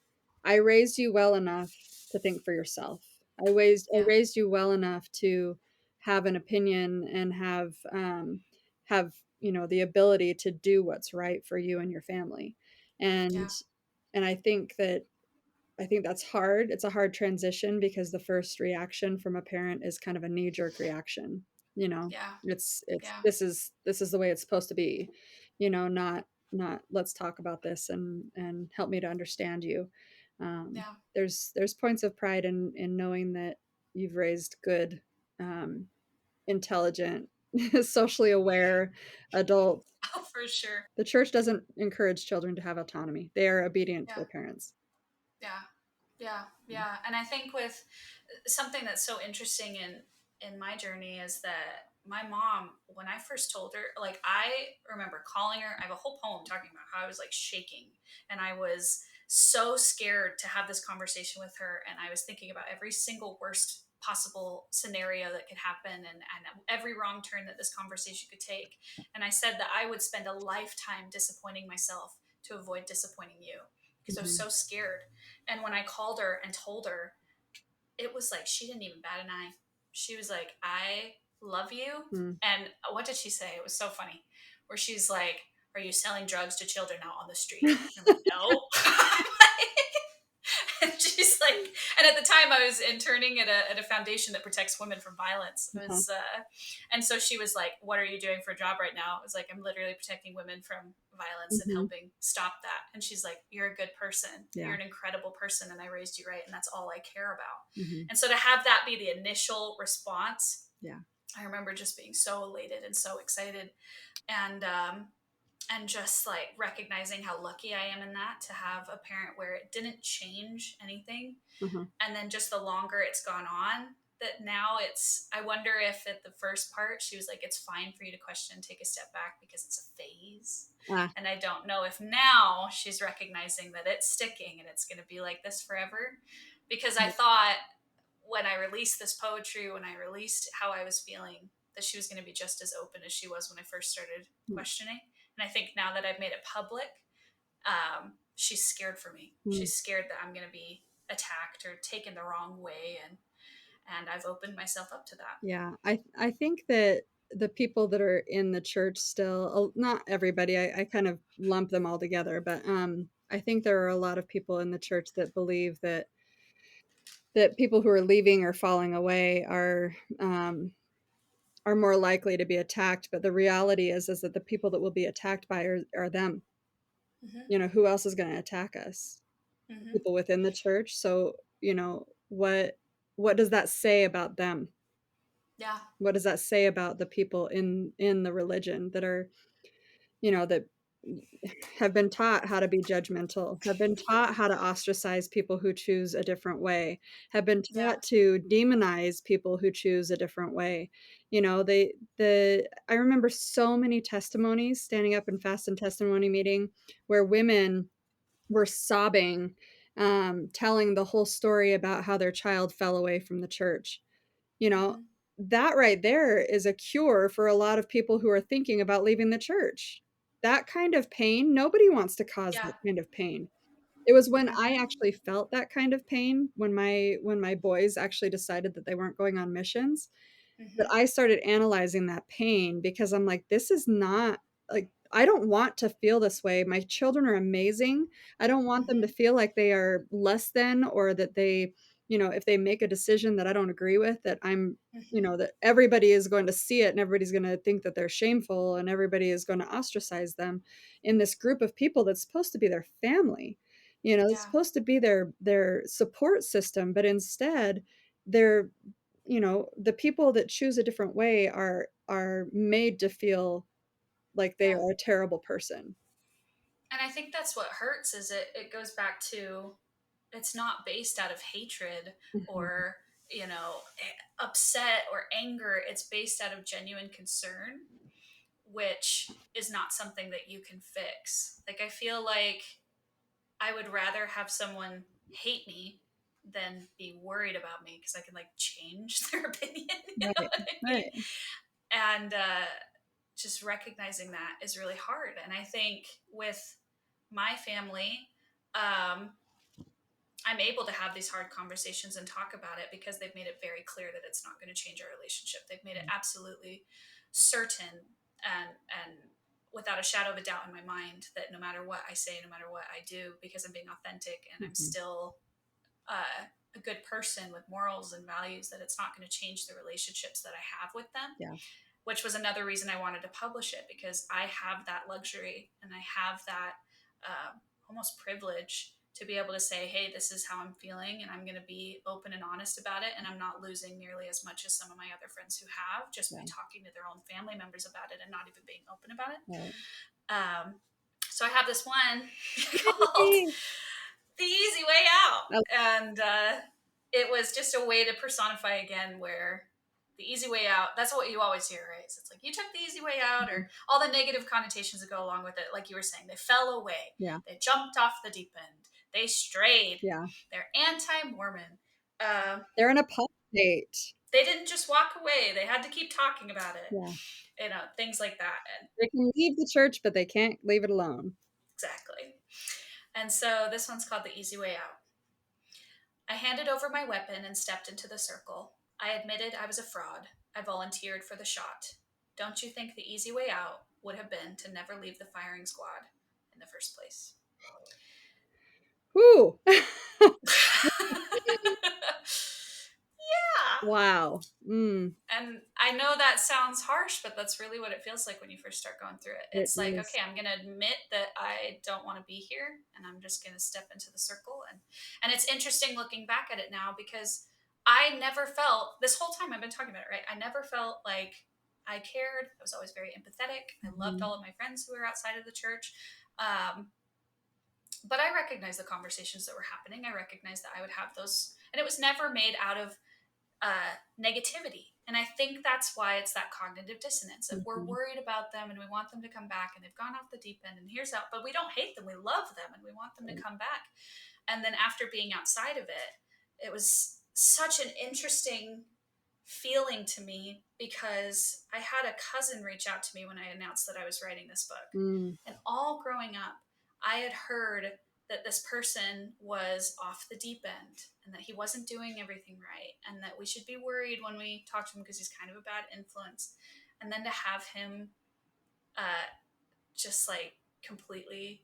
I raised you well enough to think for yourself. I Yeah, raised you well enough to have an opinion and have the ability to do what's right for you and your family. And yeah, and I think that's hard. It's a hard transition because the first reaction from a parent is kind of a knee-jerk reaction. you know, Yeah. it's Yeah. this is the way it's supposed to be, you know, not let's talk about this and help me to understand you. Yeah. There's points of pride in knowing that you've raised good, um, intelligent, socially aware adults. Oh, for sure. The church doesn't encourage children to have autonomy. They are obedient to Yeah. their parents. Yeah. Yeah. Yeah. And I think with something that's so interesting in my journey is that my mom, when I first told her, like, I remember calling her. I have a whole poem talking about how I was like shaking, and I was so scared to have this conversation with her, and I was thinking about every single worst possible scenario that could happen, and every wrong turn that this conversation could take. And I said that I would spend a lifetime disappointing myself to avoid disappointing you, because I was Mhm. so scared. And when I called her and told her, it was like she didn't even bat an eye. She was like, I love you. Mm. And what did she say? It was so funny. Where she's like, are you selling drugs to children out on the street? And I'm like, no. And she's like, and at the time I was interning at a foundation that protects women from violence. It Uh-huh. was, and so she was like, what are you doing for a job right now? I was like, I'm literally protecting women from violence and Mhm. helping stop that. And she's like, you're a good person. Yeah. You're an incredible person. And I raised you right. And that's all I care about. Mhm. And so to have that be the initial response, Yeah. I remember just being so elated and so excited. And, and just like recognizing how lucky I am in that, to have a parent where it didn't change anything. Uh-huh. And then just the longer it's gone on, that now it's, I wonder if at the first part she was like, it's fine for you to question, take a step back because it's a phase. Ah. And I don't know if now she's recognizing that it's sticking and it's going to be like this forever. Because I thought when I released this poetry, when I released how I was feeling, that she was going to be just as open as she was when I first started questioning. And I think now that I've made it public, she's scared for me. Mm. She's scared that I'm going to be attacked or taken the wrong way, and I've opened myself up to that. Yeah, I think that the people that are in the church still, not everybody, I kind of lump them all together, but I think there are a lot of people in the church that believe that people who are leaving or falling away are more likely to be attacked. But the reality is that the people that will be attacked by are them. Mm-hmm. You know, who else is going to attack us? Mm-hmm. People within the church. So, you know, what does that say about them? Yeah. What does that say about the people in the religion that are, you know, that have been taught how to be judgmental, have been taught how to ostracize people who choose a different way, have been Yeah. taught to demonize people who choose a different way. You know, I remember so many testimonies standing up in fast and testimony meeting where women were sobbing, telling the whole story about how their child fell away from the church. You know, Mm-hmm. that right there is a cure for a lot of people who are thinking about leaving the church. That kind of pain, nobody wants to cause Yeah. that kind of pain. It was when I Mm-hmm. actually felt that kind of pain when my boys actually decided that they weren't going on missions, but Mm-hmm. I started analyzing that pain because I'm like, this is not like, I don't want to feel this way. My children are amazing. I don't want them to Mm-hmm. feel like they are less than, or that they, you know, if they make a decision that I don't agree with, that I'm, you Mm-hmm. know, that everybody is going to see it and everybody's going to think that they're shameful and everybody is going to ostracize them in this group of people that's supposed to be their family. You know, it's Yeah. supposed to be their support system, but instead they're, you know, the people that choose a different way are made to feel like they Yeah. are a terrible person. And I think that's what hurts, is it goes back to, it's not based out of hatred Mhm. or, you know, upset or anger. It's based out of genuine concern, which is not something that you can fix. Like, I feel like I would rather have someone hate me than be worried about me, because I can like change their opinion. You know Right, what I mean? right. And just recognizing that is really hard. And I think with my family, um, I'm able to have these hard conversations and talk about it because they've made it very clear that it's not going to change our relationship. They've made it absolutely certain, and without a shadow of a doubt in my mind, that no matter what I say, no matter what I do, because I'm being authentic and I'm Mhm. still uh, a good person with morals and values, that it's not going to change the relationships that I have with them, Yeah. which was another reason I wanted to publish it, because I have that luxury and I have that almost privilege to be able to say, hey, this is how I'm feeling, and I'm going to be open and honest about it. And I'm not losing nearly as much as some of my other friends who have, just by Yeah. talking to their own family members about it and not even being open about it. Right. So I have this one called Yay! The Easy Way Out. Oh, And it was just a way to personify again where the easy way out, that's what you always hear, right? So it's like, you took the easy way out, or all the negative connotations that go along with it. Like you were saying, they fell away. yeah. They jumped off the deep end. They strayed. Yeah. They're anti-Mormon. They're in a pop state. They didn't just walk away. They had to keep talking about it. Yeah. Things like that. And They can leave the church, but they can't leave it alone. exactly. And so this one's called The Easy Way Out. I handed over my weapon and stepped into the circle. I admitted I was a fraud. I volunteered for the shot. Don't you think the easy way out would have been to never leave the firing squad in the first place? Whew. Yeah. Wow. And I know that sounds harsh, but that's really what it feels like when you first start going through it. It It's like, is. okay, I'm going to admit that I don't want to be here, and I'm just going to step into the circle. And it's interesting looking back at it now, because I never felt, this whole time I've been talking about it, right? I never felt like I cared. I was always very empathetic. I loved all of my friends who were outside of the church. But I recognized the conversations that were happening. I recognized that I would have those, and it was never made out of negativity. And I think that's why it's that cognitive dissonance, that we're worried about them and we want them to come back, and they've gone off the deep end, and here's out, but we don't hate them. We love them and we want them to come back. And then after being outside of it, it was such an interesting feeling to me, because I had a cousin reach out to me when I announced that I was writing this book. And all growing up, I had heard that this person was off the deep end and that he wasn't doing everything right, and that we should be worried when we talk to him because he's kind of a bad influence. And then to have him just like completely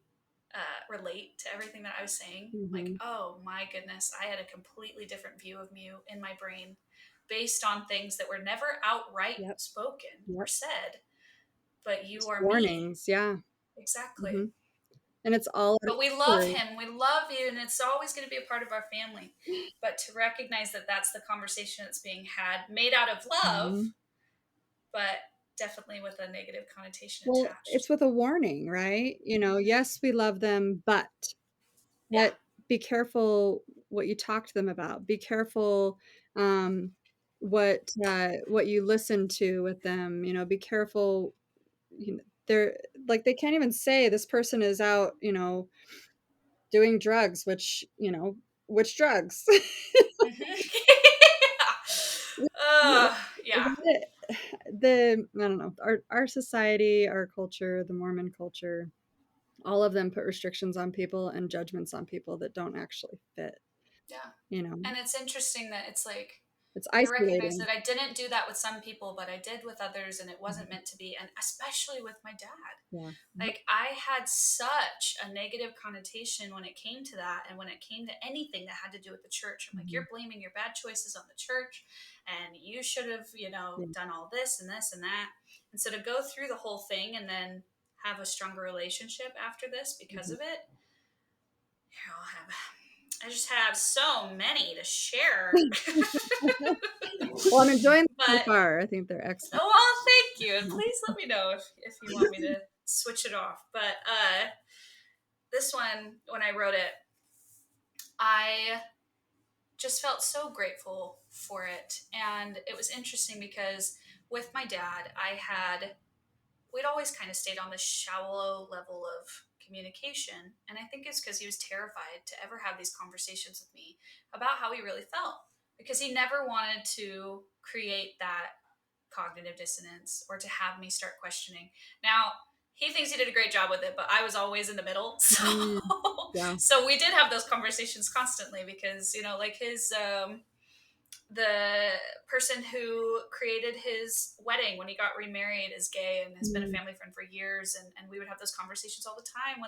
relate to everything that I was saying, like, oh my goodness, I had a completely different view of you in my brain based on things that were never outright spoken or said, but you are Warnings. me. Yeah. Exactly. And it's all But we love him. We love you, and it's always going to be a part of our family. But to recognize that that's the conversation that's being had, made out of love, but definitely with a negative connotation attached. It's with a warning, right? Yes, we love them, but be careful what you talk to them about. Be careful what you listen to with them. Be careful. They're like, they can't even say this person is out, doing drugs, which drugs? Yeah. I don't know, our society, our culture, the Mormon culture, all of them put restrictions on people and judgments on people that don't actually fit. Yeah. You know, And it's interesting that it's like, it's I recognize isolating. that I didn't do that with some people, but I did with others, and it wasn't meant to be. And especially with my dad. Yeah. Like, I had such a negative connotation when it came to that, and when it came to anything that had to do with the church. I'm like, you're blaming your bad choices on the church, and you should have, done all this and this and that. And so to go through the whole thing and then have a stronger relationship after this because of it, here I just have so many to share. Well, I'm enjoying them so But far. I think they're excellent. well, thank you, and please let me know if you want me to switch it off. But this one, when I wrote it, I just felt so grateful for it. And it was interesting because with my dad, we'd always kind of stayed on this shallow level of communication. And I think it's because he was terrified to ever have these conversations with me about how he really felt, because he never wanted to create that cognitive dissonance or to have me start questioning. Now, he thinks he did a great job with it, but I was always in the middle. So, Yeah. so we did have those conversations constantly, because, like the person who created his wedding when he got remarried is gay and has been a family friend for years. And we would have those conversations all the time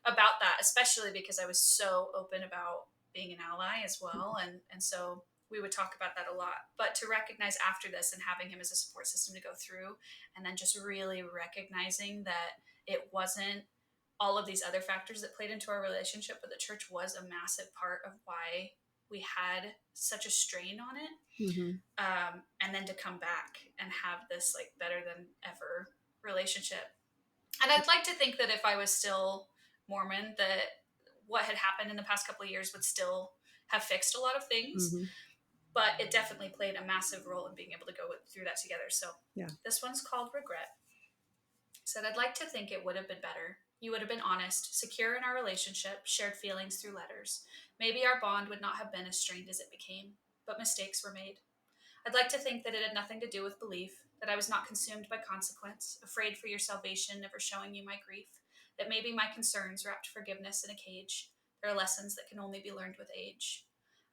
about that, especially because I was so open about being an ally as well. And so we would talk about that a lot. But to recognize after this and having him as a support system to go through, and then just really recognizing that it wasn't all of these other factors that played into our relationship, but the church was a massive part of why we had such a strain on it. Mm-hmm. And then to come back and have this like better than ever relationship. And I'd like to think that if I was still Mormon, that what had happened in the past couple of years would still have fixed a lot of things. Mm-hmm. But it definitely played a massive role in being able to go through that together. So Yeah. this one's called Regret. It said, I'd like to think it would have been better. You would have been honest, secure in our relationship, shared feelings through letters. Maybe our bond would not have been as strained as it became, but mistakes were made. I'd like to think that it had nothing to do with belief, that I was not consumed by consequence, afraid for your salvation, never showing you my grief, that maybe my concerns wrapped forgiveness in a cage. There are lessons that can only be learned with age.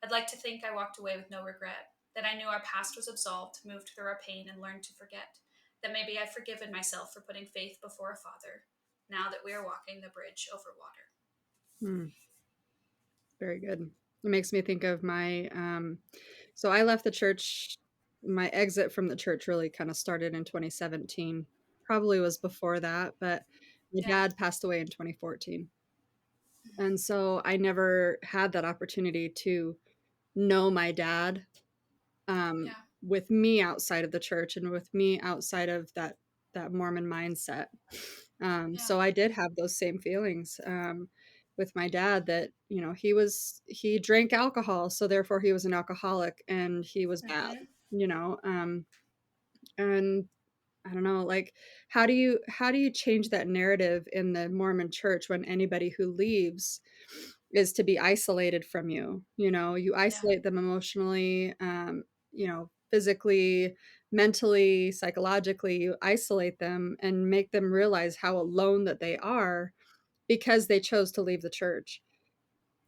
I'd like to think I walked away with no regret, that I knew our past was absolved, moved through our pain, and learned to forget, that maybe I've forgiven myself for putting faith before a father, now that we are walking the bridge over water. Mm. Very good. It makes me think of my, so I left the church, my exit from the church really kind of started in 2017. Probably was before that, but my Yeah. dad passed away in 2014. And so I never had that opportunity to know my dad Yeah. with me outside of the church and with me outside of that Mormon mindset. Yeah. So I did have those same feelings with my dad that, you know, he drank alcohol, so therefore he was an alcoholic and he was bad, Mm-hmm. you know. And I don't know, like how do you change that narrative in the Mormon church when anybody who leaves is to be isolated from you? You know, you Yeah. isolate them emotionally, you know, physically, mentally, psychologically, you isolate them and make them realize how alone that they are because they chose to leave the church.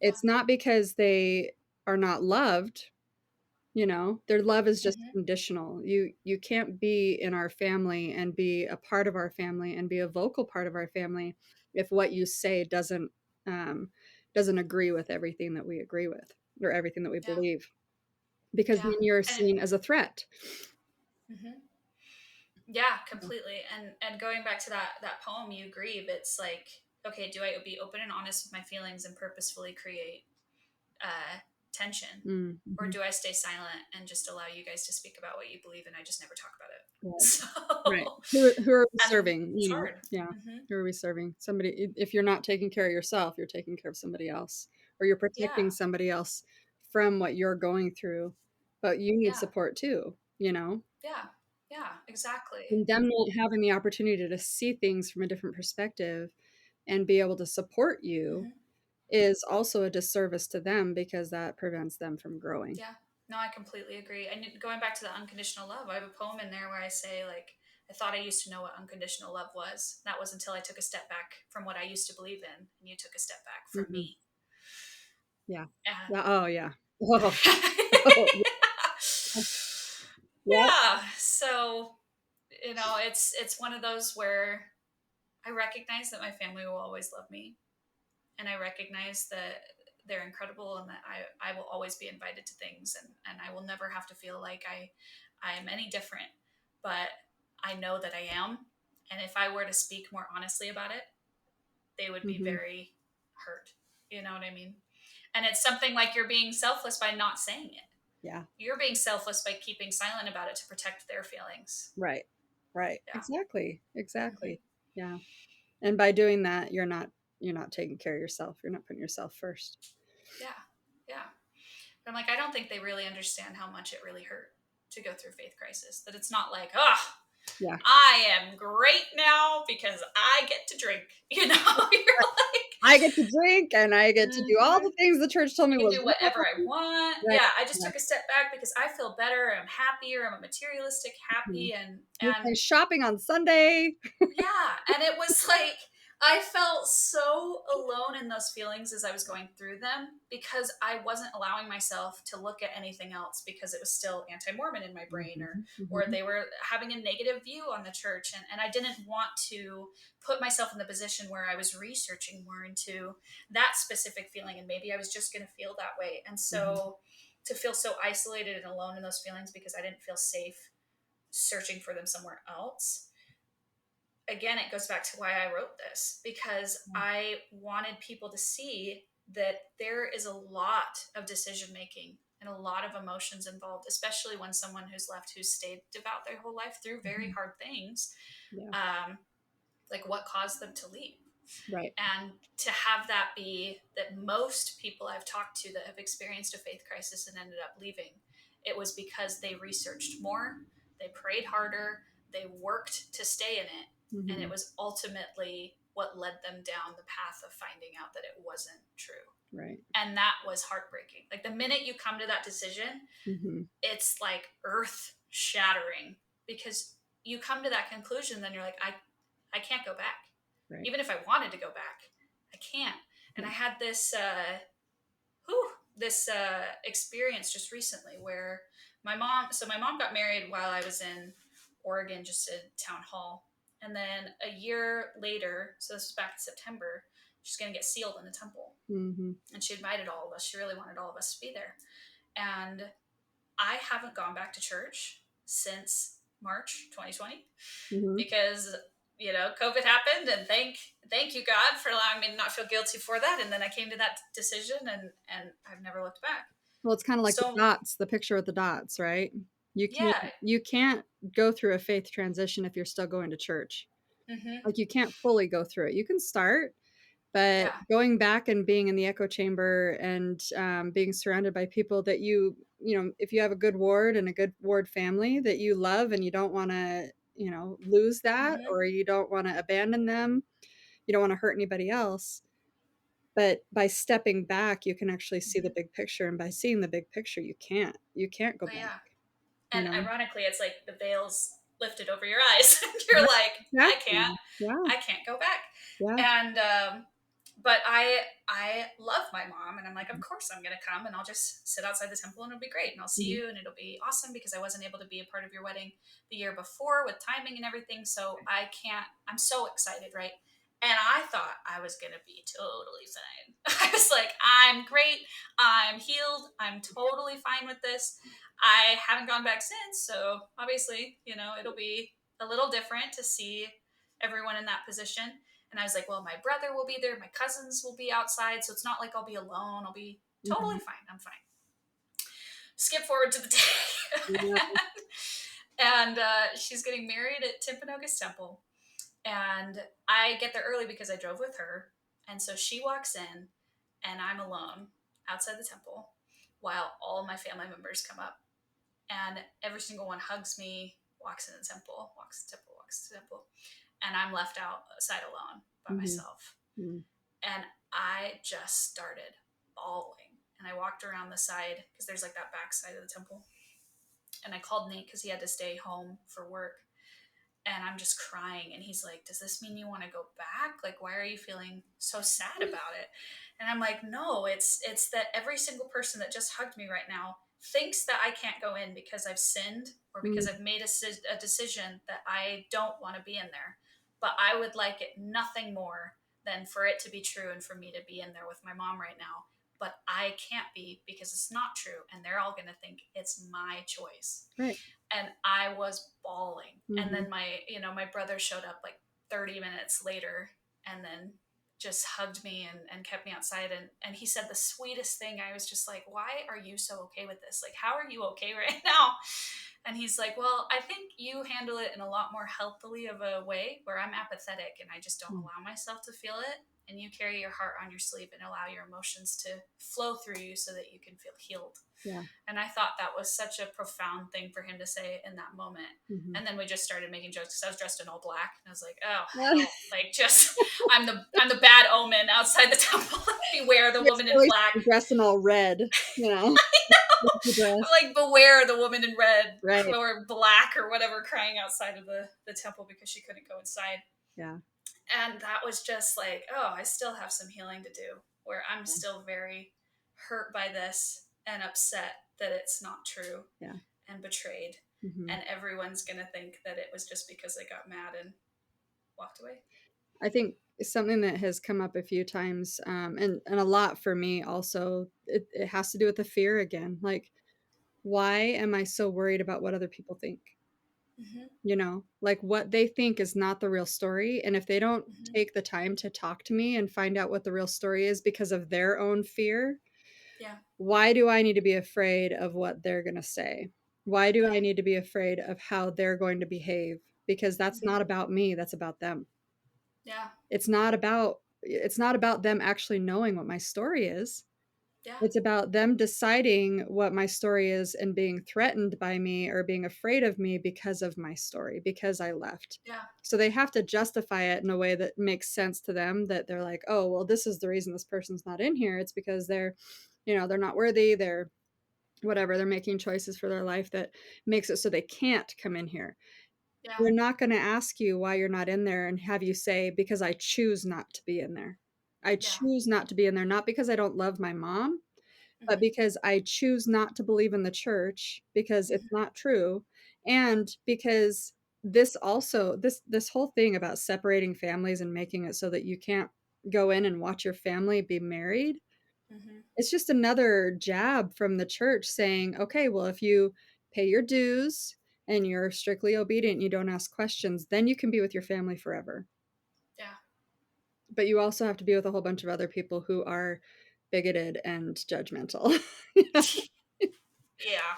Yeah. It's not because they are not loved, you know, their love is just Mm-hmm. conditional. You can't be in our family and be a part of our family and be a vocal part of our family if what you say um, doesn't agree with everything that we agree with or everything that we Yeah. believe, because then Yeah. you're And seen as a threat. mm-hmm. Yeah, completely. And going back to that poem you grieve, it's like, okay, do I be open and honest with my feelings and purposefully create tension, or Mm-hmm. do I stay silent and just allow you guys to speak about what you believe and I just never talk about it? Right. Right. So Who are we and serving? it's You know, hard. yeah. Mm-hmm. Who are we serving? Somebody. If you're not taking care of yourself, you're taking care of somebody else, or you're Yeah. protecting somebody else from what you're going through. But you need Yeah. support too. You know, Yeah. Yeah. Exactly. and them not having the opportunity to see things from a different perspective and be able to support you Mm-hmm. is also a disservice to them because that prevents them from growing. Yeah. No, I completely agree. And going back to the unconditional love, I have a poem in there where I say, like, I thought I used to know what unconditional love was. That was until I took a step back from what I used to believe in, and you took a step back from Hmm. me. Yeah. And Yeah. Oh yeah. Oh, oh yeah. Yep. yeah. So, it's one of those where I recognize that my family will always love me, and I recognize that they're incredible and that I will always be invited to things, and I will never have to feel like I am any different. But I know that I am. And if I were to speak more honestly about it, they would be Hmm. very hurt. You know what I mean? And it's something like you're being selfless by not saying it. Yeah. You're being selfless by keeping silent about it to protect their feelings. Right. Right. Yeah. Exactly. Mm-hmm. Exactly. Yeah. And by doing that, you're not taking care of yourself. You're not putting yourself first. Yeah. Yeah. But I'm like, I don't think they really understand how much it really hurt to go through faith crisis. That it's not like, oh, Yeah. I am great now because I get to drink. You're like, I get to drink and I get to do all mm-hmm. the things the church told I me can was do whatever I wrong. want. Right. Yeah, I just Yeah. took a step back because I feel better. I'm happier. I'm a materialistic Mhm. happy, and You're and going shopping on Sunday. yeah, and it was like I felt so alone in those feelings as I was going through them because I wasn't allowing myself to look at anything else because it was still anti-Mormon in my brain, Mhm, or mhm, they were having a negative view on the church. And I didn't want to put myself in the position where I was researching more into that specific feeling. And maybe I was just going to feel that way. And mhm. so to feel so isolated and alone in those feelings because I didn't feel safe searching for them somewhere else, again, it goes back to why I wrote this, because I wanted people to see that there is a lot of decision making and a lot of emotions involved, especially when someone who's stayed devout their whole life through very Mhm. hard things, Yeah, um, like what caused them to leave. right. And to have that be that most people I've talked to that have experienced a faith crisis and ended up leaving, it was because they researched more, they prayed harder, they worked to stay in it. And it Mhm. was ultimately what led them down the path of finding out that it wasn't true. Right. And that was heartbreaking. Like the minute you come to that decision, Mhm. it's like earth shattering because you come to that conclusion, then you're like, I can't go back. Right. Even if I wanted to go back, I can't. And Yeah. I had this experience just recently where my mom got married while I was in Oregon, just a town hall. And then a year later, so this was back in September, she's going to get sealed in the temple. Mhm. And she invited all of us. She really wanted all of us to be there. And I haven't gone back to church since March 2020 Mhm. because COVID happened, and thank you God for allowing me to not feel guilty for that. And then I came to that decision, and I've never looked back. Well, it's kinda like the So dots, the picture with the dots, right? You can't yeah. you can't go through a faith transition if you're still going to church. Mm-hmm. Like, you can't fully go through it. You can start, but Yeah. going back and being in the echo chamber and, being surrounded by people that if you have a good ward and a good ward family that you love and you don't wanna, lose that, Mm-hmm. or you don't wanna abandon them, you don't wanna hurt anybody else. But by stepping back, you can actually see the Mm-hmm. big picture, and by seeing the big picture, you can't go Oh, back, yeah. you And know? ironically, it's like the veils lifted over your eyes. You're Yeah, like, exactly. Yeah, I can't go back. yeah. And but I love my mom, and I'm like, of course I'm gonna come, and I'll just sit outside the temple, and it'll be great, and I'll see Mhm, you, and it'll be awesome because I wasn't able to be a part of your wedding the year before with timing and everything. So I can't. I'm so excited, right? And I thought I was gonna be totally fine. I was like, I'm great. I'm healed. I'm totally fine with this. I haven't gone back since, so obviously, it'll be a little different to see everyone in that position. And I was like, well, my brother will be there, my cousins will be outside, so it's not like I'll be alone. I'll be totally mhm. fine. I'm fine. Skip forward to the day. Yeah, And she's getting married at Timpanogos Temple. And I get there early because I drove with her. And so she walks in, and I'm alone outside the temple while all my family members come up. And every single one hugs me, walks in the temple, walks to the temple, walks to the temple. And I'm left outside alone by mhm, myself. mhm, And I just started bawling. And I walked around the side because there's like that back side of the temple. And I called Nate because he had to stay home for work. And I'm just crying. And he's like, does this mean you want to go back? Like, why are you feeling so sad about it? And I'm like, no, it's that every single person that just hugged me right now thinks that I can't go in because I've sinned or because mhm. I've made a decision that I don't want to be in there. But I would like it nothing more than for it to be true and for me to be in there with my mom right now. But I can't be because it's not true. And they're all going to think it's my choice. Right. And I was bawling. And Mhm, then my brother showed up like 30 minutes later and then just hugged me and kept me outside. And he said the sweetest thing. I was just like, why are you so okay with this? Like, how are you okay right now? And he's like, well, I think you handle it in a lot more healthily of a way where I'm apathetic and I just don't mm, allow myself to feel it. And you carry your heart on your sleeve and allow your emotions to flow through you so that you can feel healed. yeah, And I thought that was such a profound thing for him to say in that moment. mhm. And then we just started making jokes because I was dressed in all black, and I was like, "Oh hell!" Like, just I'm the bad omen outside the temple. Beware the Yeah, woman in really black. dressing all red, you know, fancy dress. I'm like, beware the woman in red Right, or black or whatever crying outside of the temple because she couldn't go inside. yeah. And that was just like, oh, I still have some healing to do, where I'm Yeah. still very hurt by this and upset that it's not true Yeah. and betrayed. Hmm. And everyone's going to think that it was just because I got mad and walked away. I think something that has come up a few times, and a lot for me also, it has to do with the fear again. Like, why am I so worried about what other people think? Mm-hmm. Like what they think is not the real story. And if they don't Mm-hmm. take the time to talk to me and find out what the real story is because of their own fear, Yeah. why do I need to be afraid of what they're going to say? Why do I Yeah. need to be afraid of how they're going to behave? Because that's Mm-hmm. not about me, that's about them. Yeah. It's not about them actually knowing what my story is. Yeah. It's about them deciding what my story is and being threatened by me or being afraid of me because of my story, because I left. Yeah. So they have to justify it in a way that makes sense to them, that they're like, "Oh, well, this is the reason this person's not in here. It's because they're not worthy. They're whatever. They're making choices for their life that makes it so they can't come in here." Yeah. We're not going to ask you why you're not in there and have you say, "Because I choose not to be in there. I Yeah. choose not to be in there, not because I don't love my mom, but Mm-hmm. because I choose not to believe in the church because Mm-hmm. it's not true, and because this whole thing about separating families and making it so that you can't go in and watch your family be married, Mm-hmm. it's just another jab from the church saying, "Okay, well, if you pay your dues and you're strictly obedient, you don't ask questions, then you can be with your family forever. Yeah. But you also have to be with a whole bunch of other people who are bigoted and judgmental." You know? Yeah.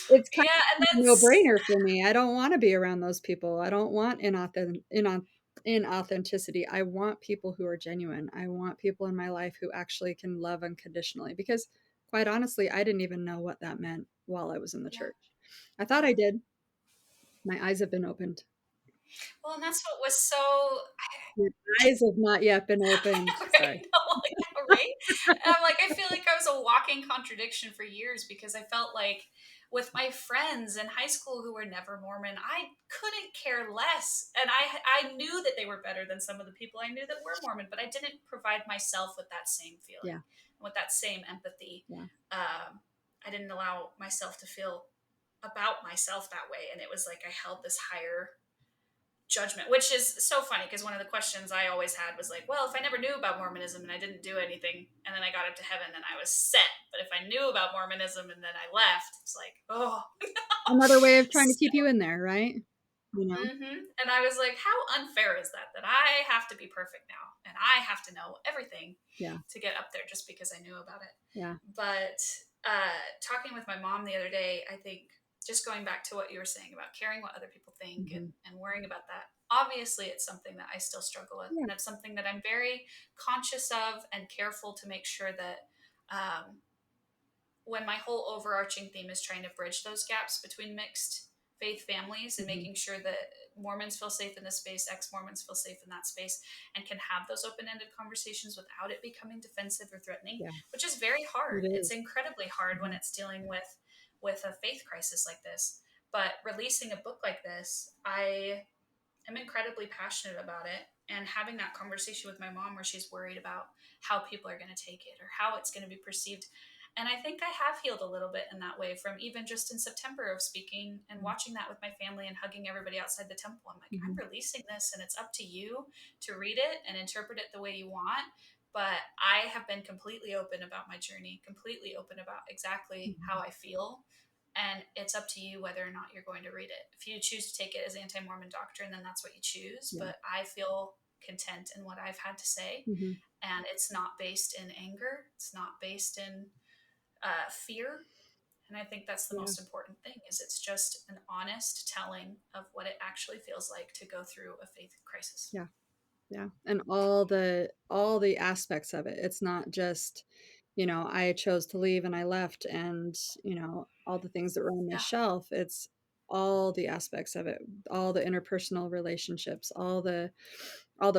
It's kind Yeah. And of a that's, no-brainer for me. I don't wanna be around those people. I don't want inauthenticity. I want people who are genuine. I want people in my life who actually can love unconditionally, because quite honestly, I didn't even know what that meant while I was in the yeah. church. I thought Yeah. I did. My eyes have been opened. Well, and that's what was so, Your eyes have not yet been opened. right? Sorry. No, yeah, right? And I'm like, I feel like I was a walking contradiction for years because I felt like with my friends in high school who were never Mormon, I couldn't care less. And I knew that they were better than some of the people I knew that were Mormon, but I didn't provide myself with that same Yeah, feeling, with that same empathy. yeah, I didn't allow myself to feel about myself that way. And it was like I held this higher judgment, which is so funny because one of the questions I always had was like, well, if I never knew about Mormonism and I didn't do anything and then I got up to heaven, then I was set. But if I knew about Mormonism and then I left, it's like, oh. another way of trying to keep So, you in there, right? You know? and I was like, how unfair is that? That I have to be perfect now and I have to know everything Yeah, to get up there just because I knew about it. yeah, But talking with my mom the other day, I think just going back to what you were saying about caring what other people think mhm, and worrying about that. Obviously, it's something that I still struggle with. yeah, And it's something that I'm very conscious of and careful to make sure that um, when my whole overarching theme is trying to bridge those gaps between mixed faith families and mhm, making sure that Mormons feel safe in this space, ex Mormons feel safe in that space, and can have those open ended conversations without it becoming defensive or threatening, yeah, which is very hard. it It's is. incredibly hard when Mhm, it's dealing with a faith crisis like this. But releasing a book like this, I'm incredibly passionate about it. And having that conversation with my mom where she's worried about how people are going to take it or how it's going to be perceived. And I think I have healed a little bit in that way from even just in September of speaking and watching that with my family and hugging everybody outside the temple. I'm like, I'm mhm, releasing this and it's up to you to read it and interpret it the way you want. But I have been completely open about my journey, completely open about exactly how mhm. I feel, and it's up to you whether or not you're going to read it. If you choose to take it as anti-Mormon doctrine, then that's what you choose. Yeah, But I feel content in what I've had to say, mhm, and it's not based in anger. It's not based in fear. And I think that's the yeah, most important thing is it's just an honest telling of what it actually feels like to go through a faith crisis. yeah. Yeah, and all the aspects of it. It's not just, I chose to leave and I left, and, all the things that were on my Yeah. shelf. It's all the aspects of it, all the interpersonal relationships, all the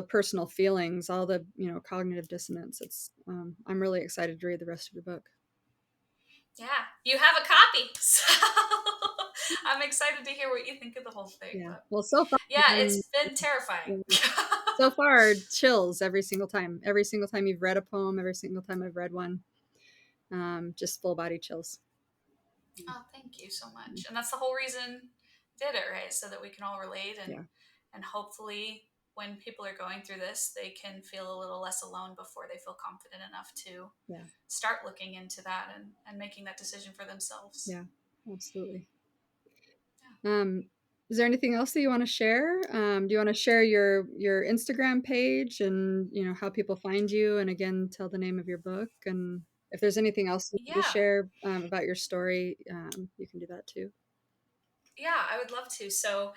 personal feelings, all the, cognitive dissonance. I'm really excited to read the rest of your book. Yeah. You have a copy. So I'm excited to hear what you think of the whole thing. Yeah. But Well, so far yeah, I've been it's been terrifying. So far, chills every single time. Every single time you've read a poem, every single time I've read one, just full body chills. Oh, thank you so much. And that's the whole reason I did it, right? So that we can all relate Yeah, and hopefully when people are going through this, they can feel a little less alone before they feel confident enough to yeah, start looking into that and making that decision for themselves. yeah, absolutely. Yeah. Is there anything else that you want to share? Do you want to share your Instagram page and how people find you, and again tell the name of your book, and if there's anything else you need to Yeah. share about your story, you can do that too. Yeah, I would love to. So,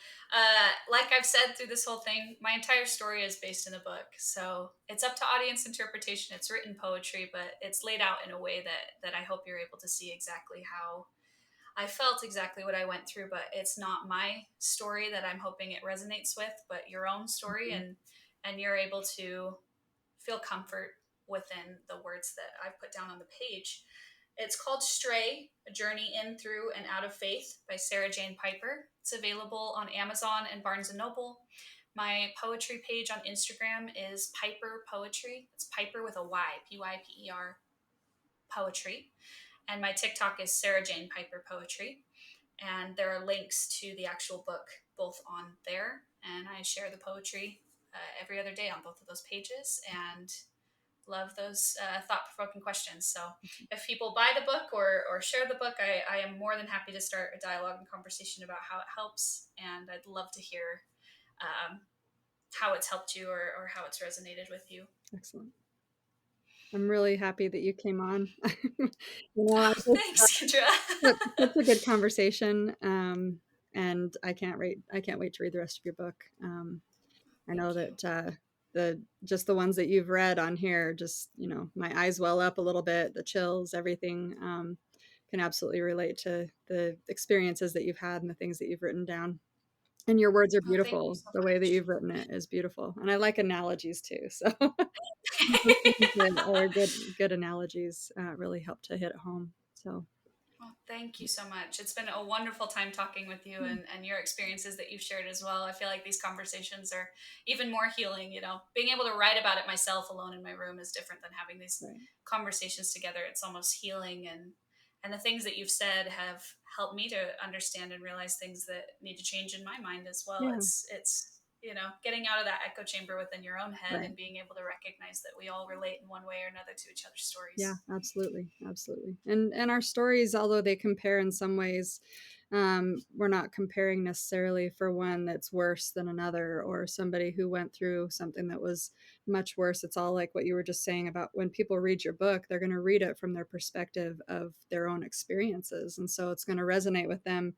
like I've said through this whole thing, my entire story is based in a book. So it's up to audience interpretation. It's written poetry, but it's laid out in a way that I hope you're able to see exactly how I felt, exactly what I went through. But it's not my story that I'm hoping it resonates with, but your own story, Mhm. and you're able to feel comfort within the words that I've put down on the page. It's called Stray, A Journey In, Through, and Out of Faith by Sarah Jane Pyper. It's available on Amazon and Barnes & Noble. My poetry page on Instagram is Pyper Poetry. It's Pyper with a Y, Pyper Poetry. And my TikTok is Sarah Jane Pyper Poetry. And there are links to the actual book both on there. And I share the poetry every other day on both of those pages. And love those thought-provoking questions. So if people buy the book or share the book, I am more than happy to start a dialogue and conversation about how it helps. And I'd love to hear um, how it's helped you or how it's resonated with you. Excellent. I'm really happy that you came on. I Oh, just, thanks, Kendra. such a good conversation, and I can't wait to read the rest of your book. I know Thank you. that the ones that you've read on here, just my eyes well up a little bit, the chills, everything, can absolutely relate to the experiences that you've had and the things that you've written down. And your words are Oh, thank you beautiful. so The way that much. you've written it is beautiful, and I like analogies too. So those things that are good analogies really help to hit it home. So Well, thank you so much. It's been a wonderful time talking with you and your experiences that you've shared as well. I feel like these conversations are even more healing. Being able to write about it myself alone in my room is different than having these right, conversations together. It's almost healing, and the things that you've said have helped me to understand and realize things that need to change in my mind as well. yeah, It's getting out of that echo chamber within your own head right. and being able to recognize that we all relate in one way or another to each other's Yeah, stories. absolutely, absolutely. And our stories, although they compare in some ways, we're not comparing necessarily for one that's worse than another or somebody who went through something that was much worse. It's all like what you were just saying about when people read your book, they're going to read it from their perspective of their own experiences, and so it's going to resonate with them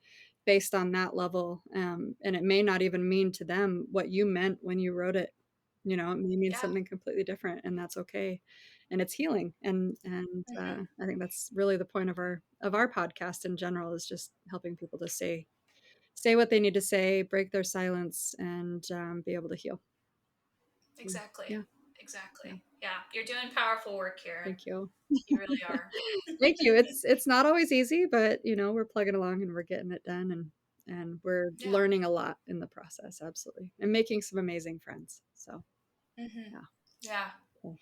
based on that level. And it may not even mean to them what you meant when you wrote it. It may mean Yeah. something completely different, and that's okay, and it's healing. And Hmm. I think that's really the point of our podcast in general, is just helping people to say what they need to say, break their silence, and be able to heal. So, Exactly. yeah, yeah. Exactly. Yeah. You're doing powerful work here, and Thank you. you really are. Thank you. It's not always easy, but we're plugging along and we're getting it done, and we're Yeah. learning a lot in the process, absolutely, and making some amazing friends. So Hmm. yeah, Yeah. cool.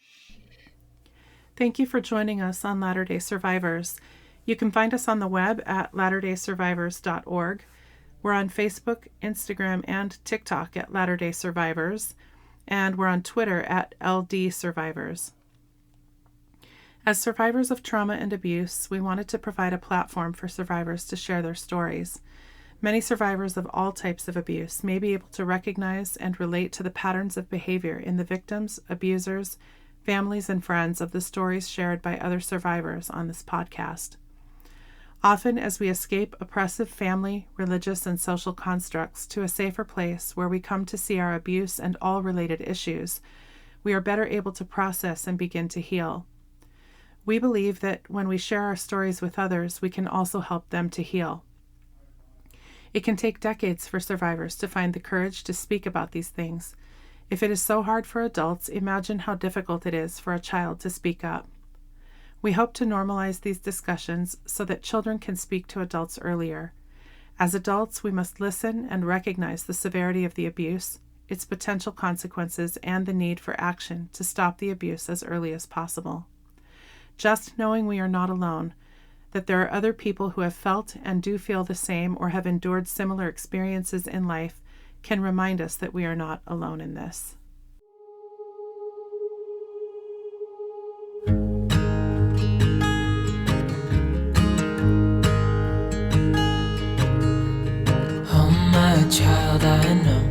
Thank you for joining us on Latter day Survivors. You can find us on the web at latterdaysurvivors.org. We're on Facebook, Instagram, and TikTok at Latter day Survivors, and we're on Twitter at LD Survivors. As survivors of trauma and abuse, we wanted to provide a platform for survivors to share their stories. Many survivors of all types of abuse may be able to recognize and relate to the patterns of behavior in the victims, abusers, families, and friends of the stories shared by other survivors on this podcast. Often, as we escape oppressive family, religious, and social constructs to a safer place where we come to see our abuse and all related issues, we are better able to process and begin to heal. We believe that when we share our stories with others, we can also help them to heal. It can take decades for survivors to find the courage to speak about these things. If it is so hard for adults, imagine how difficult it is for a child to speak up. We hope to normalize these discussions so that children can speak to adults earlier. As adults, we must listen and recognize the severity of the abuse, its potential consequences, and the need for action to stop the abuse as early as possible. Just knowing we are not alone, that there are other people who have felt and do feel the same or have endured similar experiences in life, can remind us that we are not alone in this. Oh my child, I know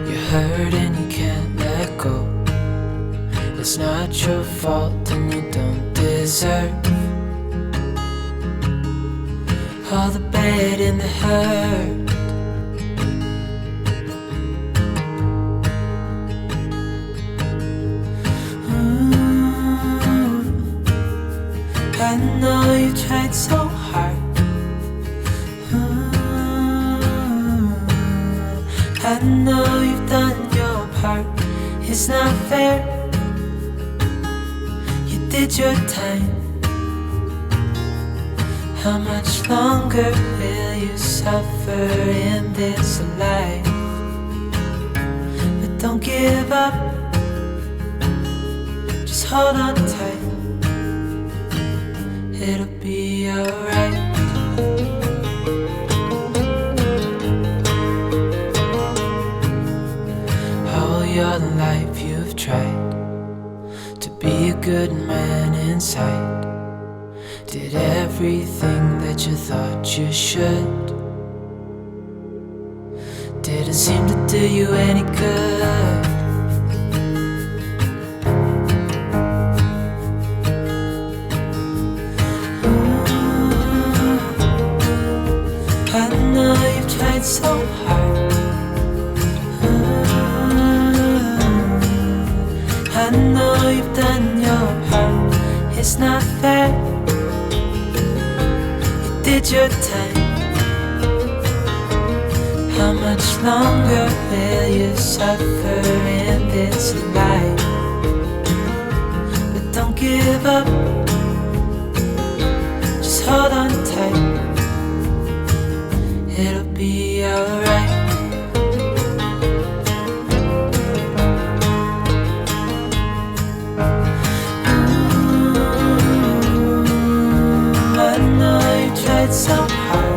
you're hurt and you can't let go. It's not your fault and you don't deserve all the bad and the hurt. I know you tried so hard. I know you've done your part. It's not fair. You did your time. How much longer will you suffer in this life? But don't give up. Just hold on tight. It'll be alright. All your life you've tried to be a good man inside. Did everything that you thought you should. Didn't seem to do you any good. I know you've tried so hard. I know you've done your part. It's not fair. You did your time. How much longer will you suffer in this life? But don't give up. Just hold on tight. It'll be alright. I know you tried so hard.